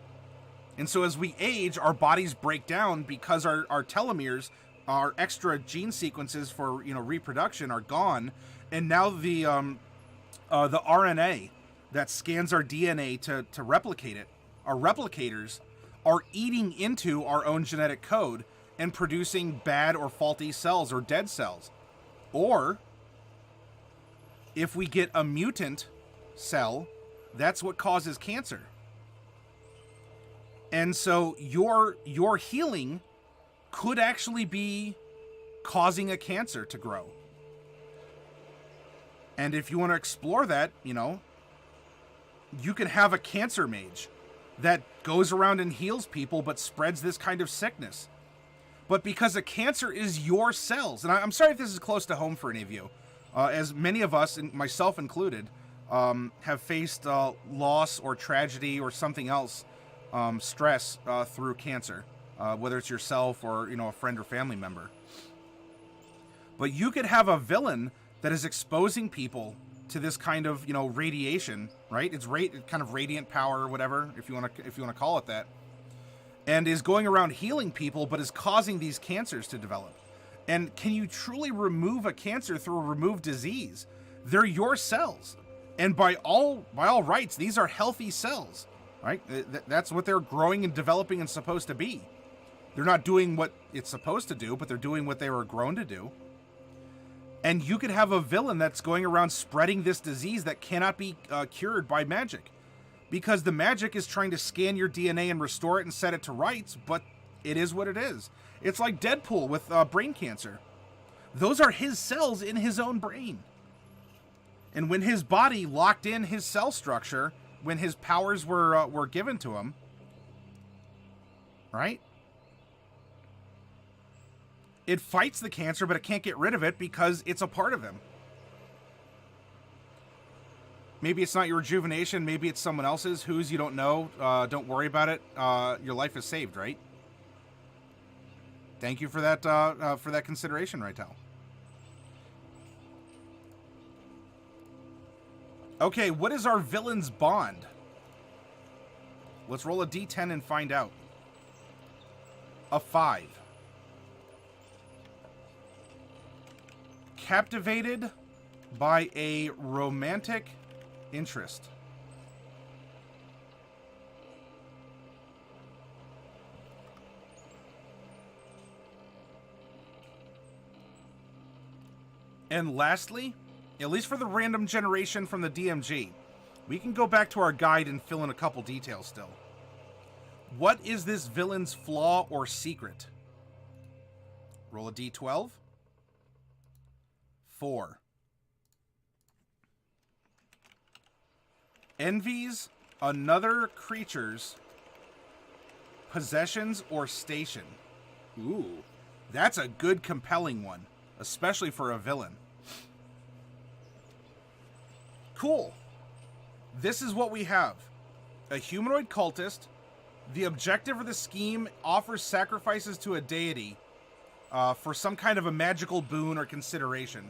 Speaker 1: And so as we age, our bodies break down because our telomeres, our extra gene sequences for, you know, reproduction are gone. And now the RNA that scans our DNA to replicate it, our replicators, are eating into our own genetic code and producing bad or faulty cells or dead cells. Or if we get a mutant cell, that's what causes cancer. And so your healing could actually be causing a cancer to grow. And if you want to explore that, you know, you can have a cancer mage that goes around and heals people but spreads this kind of sickness. But because a cancer is your cells, and I'm sorry if this is close to home for any of you, as many of us, and myself included, have faced loss or tragedy or something else, stress through cancer, whether it's yourself or, you know, a friend or family member. But you could have a villain that is exposing people to this kind of, you know, radiation, right? It's kind of radiant power or whatever, if you want to call it that, and is going around healing people, but is causing these cancers to develop. And can you truly remove a cancer through a removed disease? They're your cells, and by all rights, these are healthy cells, right? That's what they're growing and developing and supposed to be. They're not doing what it's supposed to do, but they're doing what they were grown to do. And you could have a villain that's going around spreading this disease that cannot be cured by magic, because the magic is trying to scan your DNA and restore it and set it to rights, but it is what it is. It's like Deadpool with brain cancer. Those are his cells in his own brain. And when his body locked in his cell structure, when his powers were given to him, right? It fights the cancer, but it can't get rid of it because it's a part of him. Maybe it's not your rejuvenation. Maybe it's someone else's. Whose, you don't know. Don't worry about it. Your life is saved, right? Thank you for that consideration, Rytel. Okay, what is our villain's bond? Let's roll a d10 and find out. A 5. Captivated by a romantic interest. And lastly, at least for the random generation from the DMG, we can go back to our guide and fill in a couple details still. What is this villain's flaw or secret? Roll a d12. 4. Envies another creature's possessions or station. Ooh, that's a good, compelling one, especially for a villain. Cool. This is what we have. A humanoid cultist. The objective of the scheme offers sacrifices to a deity for some kind of a magical boon or consideration.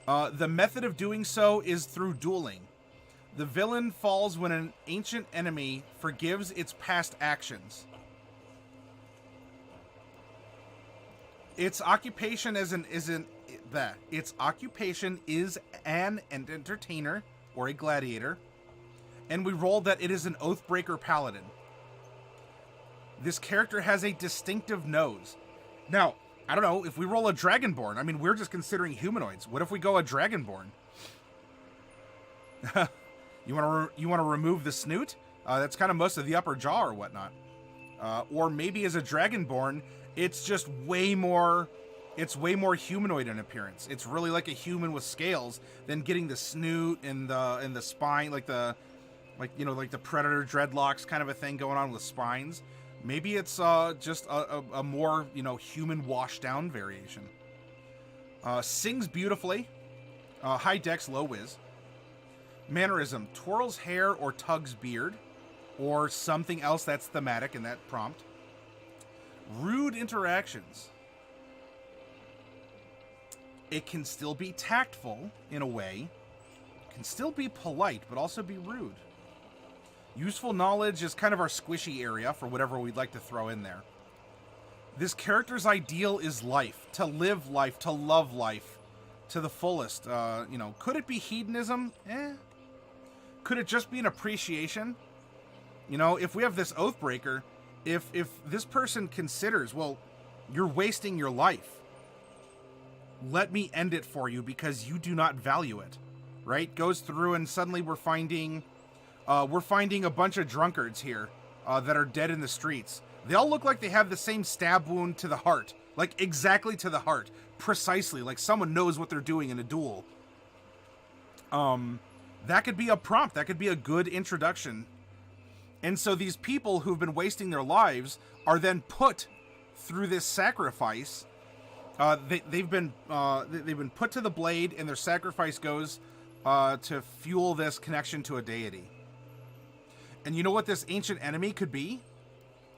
Speaker 1: The method of doing so is through dueling. The villain falls when an ancient enemy forgives its past actions. Its occupation is an entertainer or a gladiator, and we rolled that it is an Oathbreaker paladin. This character has a distinctive nose. Now, I don't know, if we roll a Dragonborn, I mean, we're just considering humanoids. What if we go a Dragonborn? You want to remove the snoot? That's kind of most of the upper jaw or whatnot. Or maybe as a Dragonborn, it's just way more humanoid in appearance. It's really like a human with scales than getting the snoot and the spine, like the Predator dreadlocks kind of a thing going on with spines. Maybe it's just a more, human washed down variation. Sings beautifully. High dex, low whiz. Mannerism, twirls hair or tugs beard, or something else that's thematic in that prompt. Rude interactions. It can still be tactful in a way. Can still be polite, but also be rude. Useful knowledge is kind of our squishy area for whatever we'd like to throw in there. This character's ideal is life, to live life, to love life to the fullest. You know, could it be hedonism? Could it just be an appreciation? You know, if we have this Oathbreaker, if this person considers, well, you're wasting your life, let me end it for you because you do not value it, right? Goes through and suddenly we're finding a bunch of drunkards here that are dead in the streets. They all look like they have the same stab wound to the heart, like exactly to the heart, precisely, like someone knows what they're doing in a duel. That could be a prompt, that could be a good introduction. And so these people who've been wasting their lives are then put through this sacrifice. They've been put to the blade, and their sacrifice goes to fuel this connection to a deity. And you know what this ancient enemy could be?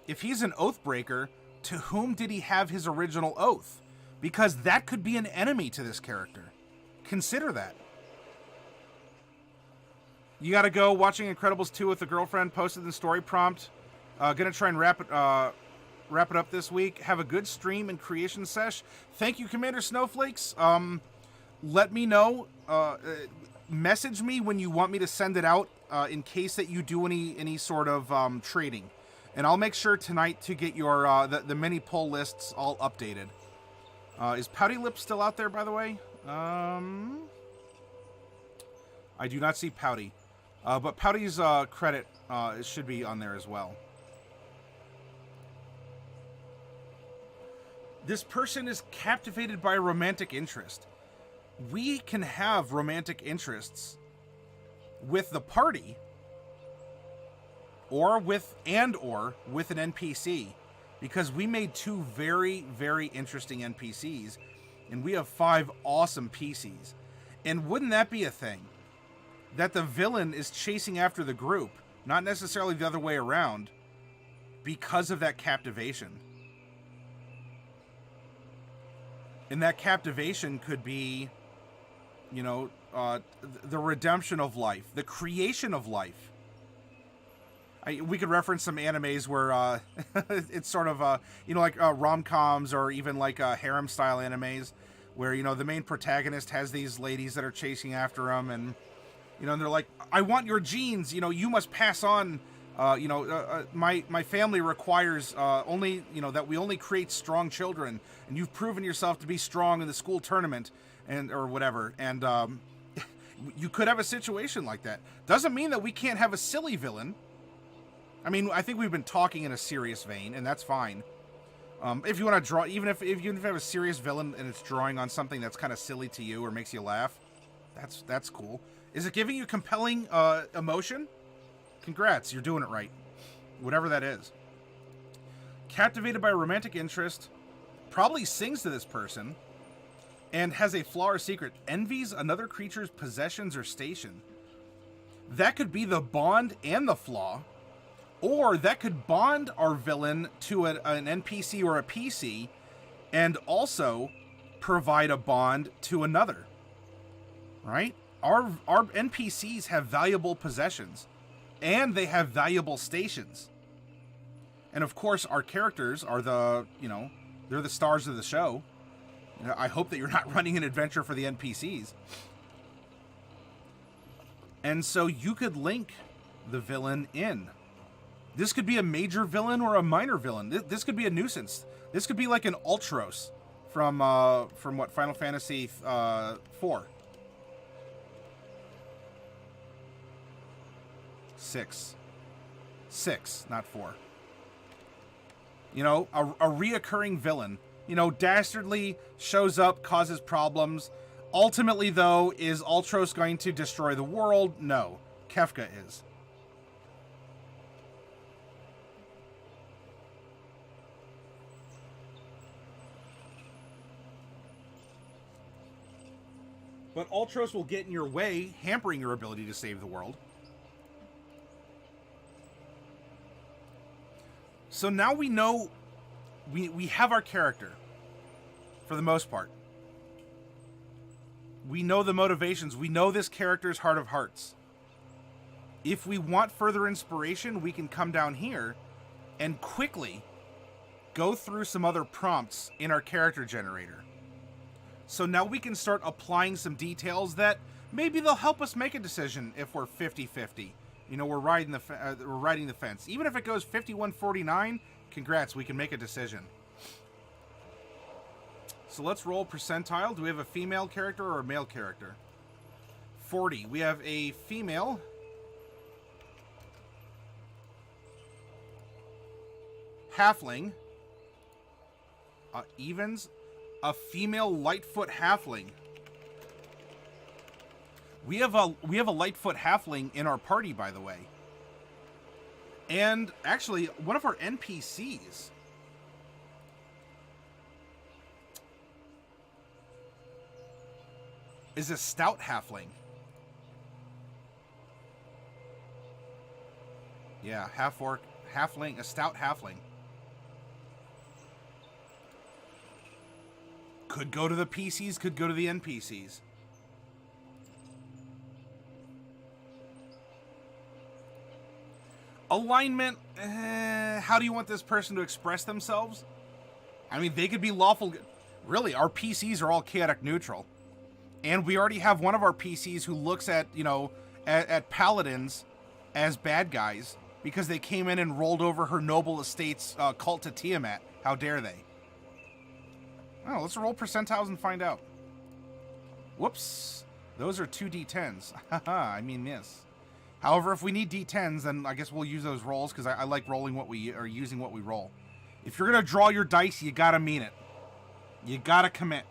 Speaker 1: If he's an Oathbreaker, to whom did he have his original oath? Because that could be an enemy to this character. Consider that. You gotta go. Watching Incredibles 2 with a girlfriend, posted the story prompt. Gonna try and wrap it up this week. Have a good stream and creation sesh. Thank you, Commander Snowflakes. Let me know. Message me when you want me to send it out in case that you do any sort of trading. And I'll make sure tonight to get your the mini pull lists all updated. Is Pouty Lips still out there, by the way? I do not see Pouty. But Pouty's credit should be on there as well. This person is captivated by a romantic interest. We can have romantic interests with the party or with an NPC, because we made 2 very, very interesting NPCs, and we have 5 awesome PCs. And wouldn't that be a thing? That the villain is chasing after the group, not necessarily the other way around, because of that captivation. And that captivation could be, you know, the redemption of life, the creation of life. We could reference some animes where it's sort of, you know, like rom-coms or even like harem-style animes where, you know, the main protagonist has these ladies that are chasing after him, and, you know, and they're like, I want your genes, you know, you must pass on, you know, my family requires only, you know, that we only create strong children, and you've proven yourself to be strong in the school tournament, and or whatever, and you could have a situation like that. Doesn't mean that we can't have a silly villain. I mean, I think we've been talking in a serious vein, and that's fine. If you want to draw, even if you have a serious villain and it's drawing on something that's kind of silly to you or makes you laugh, that's cool. Is it giving you compelling emotion? Congrats, you're doing it right. Whatever that is. Captivated by a romantic interest, probably sings to this person, and has a flaw or secret. Envies another creature's possessions or station. That could be the bond and the flaw. Or that could bond our villain to an NPC or a PC and also provide a bond to another. Right? Our NPCs have valuable possessions and they have valuable stations. And of course, our characters are the, you know, they're the stars of the show. I hope that you're not running an adventure for the NPCs. And so you could link the villain in. This could be a major villain or a minor villain. This could be a nuisance. This could be like an Ultros from what, Final Fantasy 4. 6, not 4. You know, a reoccurring villain. You know, dastardly, shows up, causes problems. Ultimately, though, is Ultros going to destroy the world? No. Kefka is. But Ultros will get in your way, hampering your ability to save the world. So now we know we have our character, for the most part. We know the motivations. We know this character's heart of hearts. If we want further inspiration, we can come down here and quickly go through some other prompts in our character generator. So now we can start applying some details that maybe they'll help us make a decision if we're 50-50. You know, we're riding the fence. Even if it goes 51-49, congrats, we can make a decision. So let's roll percentile. Do we have a female character or a male character? 40. We have a female. Halfling. Evens. A female Lightfoot halfling. We have a Lightfoot halfling in our party, by the way. And actually, one of our NPCs is a stout halfling. Yeah, half-orc, halfling, a stout halfling. Could go to the PCs, could go to the NPCs. Alignment, how do you want this person to express themselves? I mean, they could be lawful. Really, our PCs are all chaotic neutral. And we already have one of our PCs who looks at, you know, at paladins as bad guys because they came in and rolled over her noble estate's cult to Tiamat. How dare they? Oh, let's roll percentiles and find out. Whoops. Those are 2 D10s. Haha, I mean this. However, if we need D10s, then I guess we'll use those rolls because I like rolling what we are using what we roll. If you're gonna draw your dice, you gotta mean it. You gotta commit.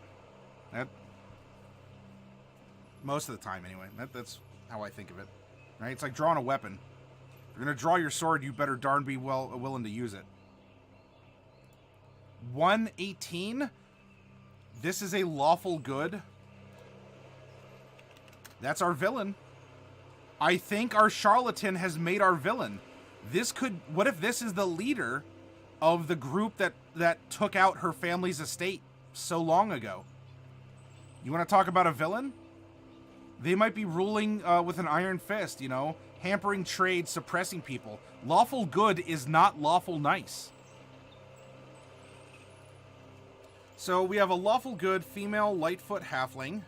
Speaker 1: That most of the time, anyway. That's how I think of it. Right? It's like drawing a weapon. If you're gonna draw your sword, you better darn be willing to use it. 118. This is a lawful good. That's our villain. I think our charlatan has made our villain. This could... What if this is the leader of the group that took out her family's estate so long ago? You want to talk about a villain? They might be ruling with an iron fist, you know? Hampering trade, suppressing people. Lawful good is not lawful nice. So we have a lawful good female Lightfoot halfling.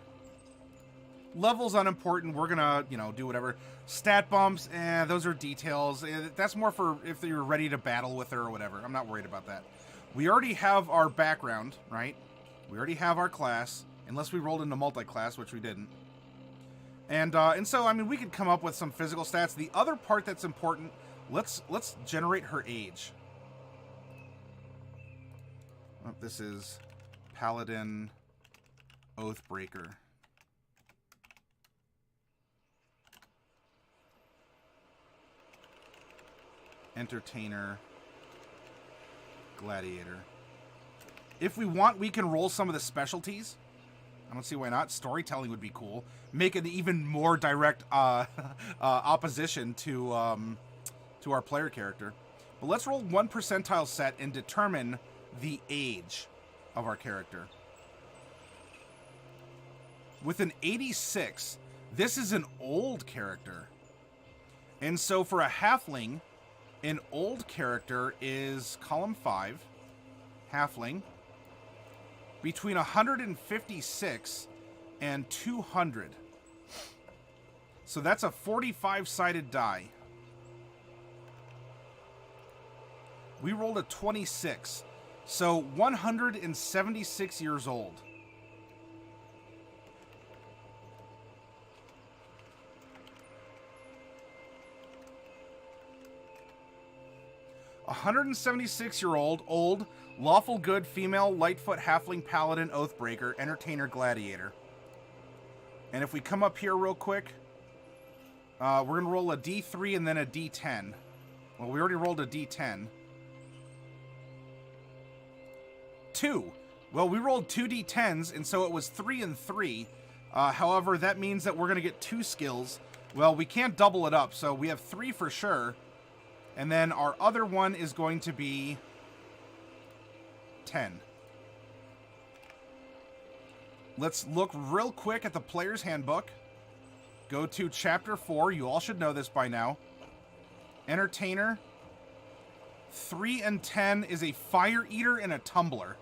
Speaker 1: Level's unimportant. We're gonna, you know, do whatever. Stat bumps, those are details. That's more for if you're ready to battle with her or whatever. I'm not worried about that. We already have our background, right? We already have our class, unless we rolled into multi-class, which we didn't. And so, I mean, we could come up with some physical stats. The other part that's important, let's generate her age. Oh, this is Paladin Oathbreaker. Entertainer, Gladiator. If we want, we can roll some of the specialties. I don't see why not. Storytelling would be cool. Make an even more direct opposition to our player character. But let's roll 1 percentile set and determine the age of our character. With an 86, this is an old character. And so for a halfling, an old character is column 5, halfling, between 156 and 200. So that's a 45-sided die. We rolled a 26, so 176 years old. A 176-year-old, old, lawful good, female, Lightfoot, halfling, paladin, oathbreaker, entertainer, gladiator. And if we come up here real quick, we're going to roll a D3 and then a D10. Well, we already rolled a D10. 2. Well, we rolled 2 D10s, and so it was 3 and 3. However, that means that we're going to get 2 skills. Well, we can't double it up, so we have 3 for sure. And then our other one is going to be 10. Let's look real quick at the player's handbook. Go to Chapter 4. You all should know this by now. Entertainer. 3 and 10 is a Fire Eater and a Tumbler.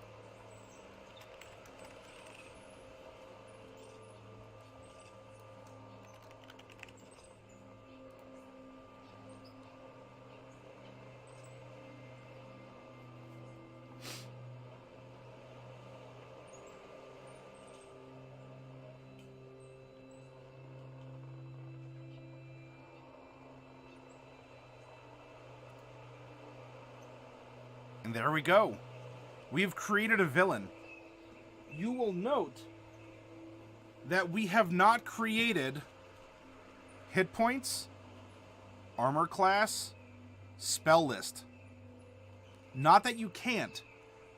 Speaker 1: And there we go. We've created a villain. You will note that we have not created hit points, armor class, spell list. Not that you can't,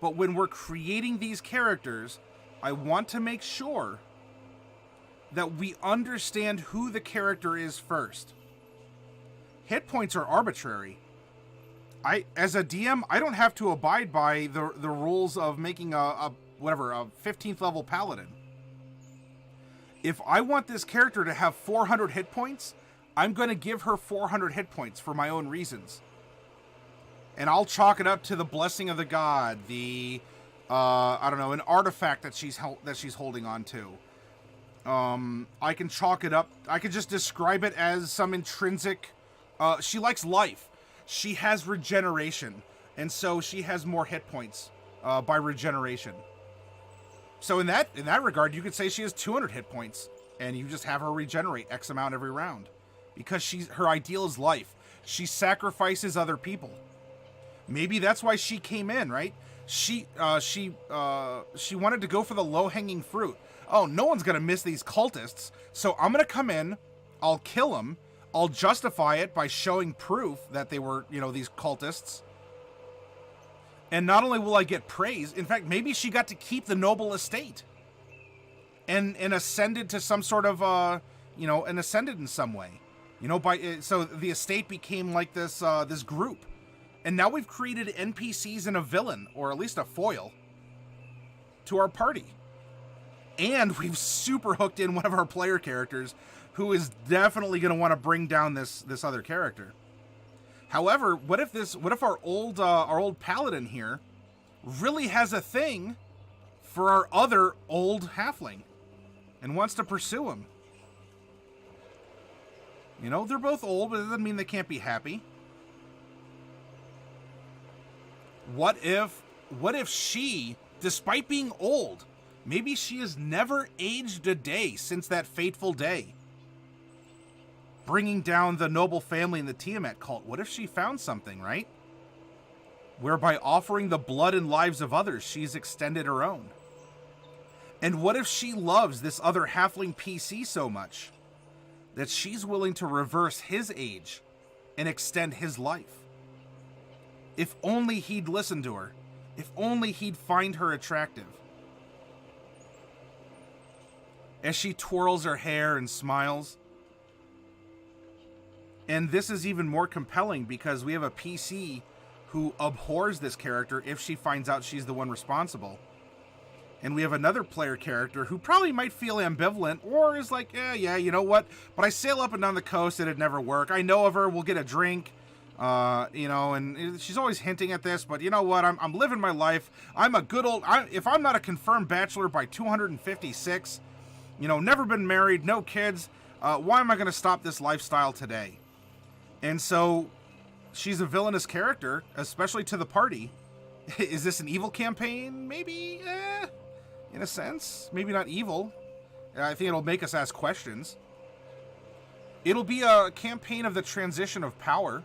Speaker 1: but when we're creating these characters, I want to make sure that we understand who the character is first. Hit points are arbitrary. As a DM, I don't have to abide by the rules of making a 15th level paladin. If I want this character to have 400 hit points, I'm going to give her 400 hit points for my own reasons. And I'll chalk it up to the blessing of the god, an artifact that she's holding on to. I can chalk it up. I could just describe it as some intrinsic. She likes life. She has regeneration, and so she has more hit points by regeneration. So in that regard, you could say she has 200 hit points, and you just have her regenerate X amount every round, because her ideal is life. She sacrifices other people. Maybe that's why she came in, right? She wanted to go for the low-hanging fruit. Oh, no one's gonna miss these cultists, so I'm gonna come in. I'll kill them. I'll justify it by showing proof that they were, these cultists. And not only will I get praise, in fact, maybe she got to keep the noble estate. And ascended to some sort of, and ascended in some way. So the estate became like this group. And now we've created NPCs and a villain, or at least a foil, to our party. And we've super hooked in one of our player characters, who is definitely going to want to bring down this other character. However, what if our old paladin here really has a thing for our other old halfling and wants to pursue him? They're both old, but it doesn't mean they can't be happy. What if she, despite being old, maybe she has never aged a day since that fateful day, bringing down the noble family in the Tiamat cult? What if she found something, right? Whereby offering the blood and lives of others, she's extended her own. And what if she loves this other halfling PC so much that she's willing to reverse his age and extend his life? If only he'd listen to her. If only he'd find her attractive. As she twirls her hair and smiles. And this is even more compelling because we have a PC who abhors this character if she finds out she's the one responsible. And we have another player character who probably might feel ambivalent or is like, yeah, you know what? But I sail up and down the coast and it'd never work. I know of her, we'll get a drink, and she's always hinting at this, but you know what? I'm living my life. I'm a good old, if I'm not a confirmed bachelor by 256, never been married, no kids, why am I going to stop this lifestyle today? And so she's a villainous character, especially to the party. Is this an evil campaign? Maybe, in a sense. Maybe not evil. I think it'll make us ask questions. It'll be a campaign of the transition of power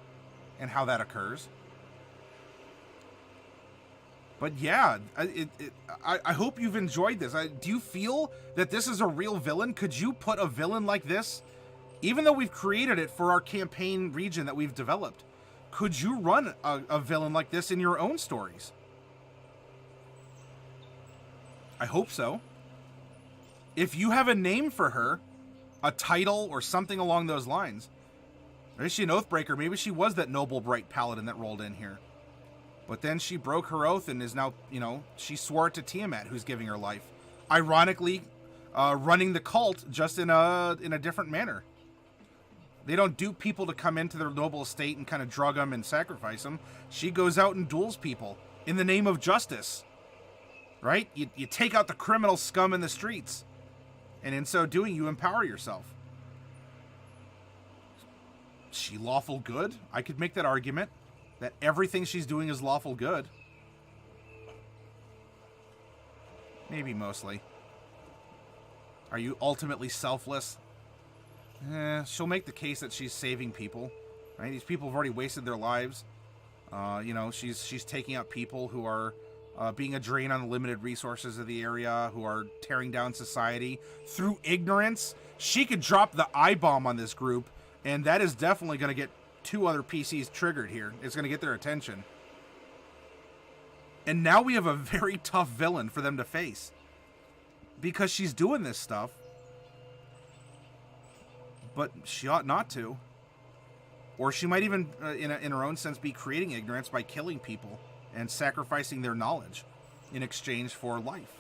Speaker 1: and how that occurs. But yeah, I hope you've enjoyed this. Do you feel that this is a real villain? Could you put a villain like this, even though we've created it for our campaign region that we've developed, could you run a villain like this in your own stories? I hope so. If you have a name for her, a title or something along those lines. Or is she an Oathbreaker? Maybe she was that noble, bright paladin that rolled in here. But then she broke her oath and is now, she swore it to Tiamat, who's giving her life. Ironically, running the cult just in a different manner. They don't dupe people to come into their noble estate and kind of drug them and sacrifice them. She goes out and duels people in the name of justice. Right? You take out the criminal scum in the streets. And in so doing, you empower yourself. Is she lawful good? I could make that argument. That everything she's doing is lawful good. Maybe mostly. Are you ultimately selfless? She'll make the case that she's saving people. Right? These people have already wasted their lives. You know, she's taking out people who are being a drain on the limited resources of the area, who are tearing down society through ignorance. She could drop the I-bomb on this group, and that is definitely going to get 2 other PCs triggered here. It's going to get their attention. And now we have a very tough villain for them to face. Because she's doing this stuff. But she ought not to. Or she might even, in her own sense, be creating ignorance by killing people and sacrificing their knowledge in exchange for life.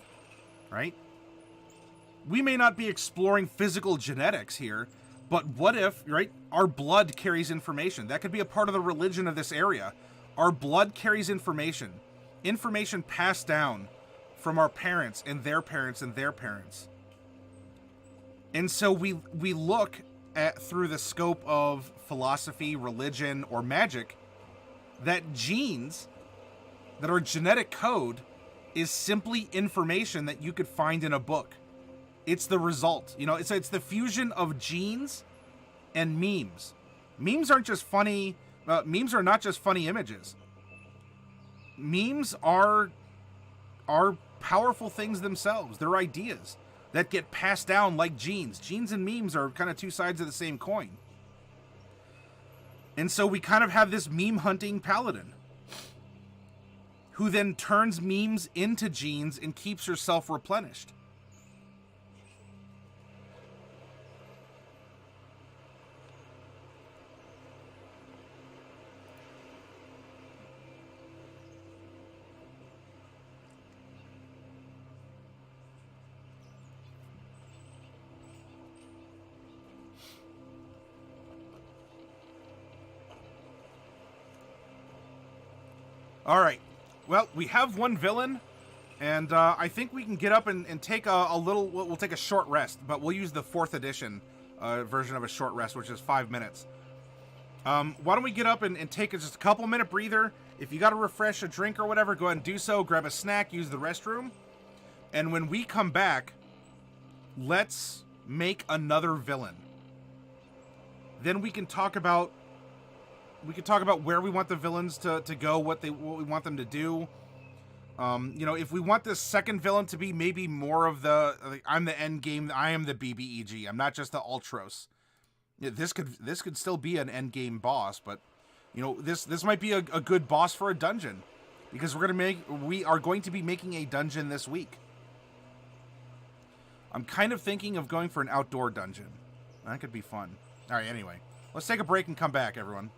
Speaker 1: Right? We may not be exploring physical genetics here, but what if, right, our blood carries information? That could be a part of the religion of this area. Our blood carries information. Information passed down from our parents and their parents and their parents. And so we look at, through the scope of philosophy, religion, or magic, that genes, that our genetic code, is simply information that you could find in a book. It's the result. You know, it's the fusion of genes and memes. Memes aren't just funny. Memes are not just funny images. Memes are powerful things themselves. They're ideas that get passed down like genes. Genes and memes are kind of 2 sides of the same coin. And so we kind of have this meme hunting paladin who then turns memes into genes and keeps herself replenished. All right. Well, we have 1 villain, and I think we can get up and take a little... We'll take a short rest, but we'll use the 4th edition version of a short rest, which is 5 minutes. Why don't we get up and take just a couple minute breather? If you got to refresh a drink or whatever, go ahead and do so. Grab a snack, use the restroom. And when we come back, let's make another villain. Then we can talk about... where we want the villains to go, what we want them to do. You know, if we want this second villain to be maybe more of the I'm the end game, I am the BBEG. I'm not just the Ultros. Yeah, this could still be an end game boss, but you know, this might be a good boss for a dungeon, because we are going to be making a dungeon this week. I'm kind of thinking of going for an outdoor dungeon. That could be fun. All right, anyway, let's take a break and come back, everyone.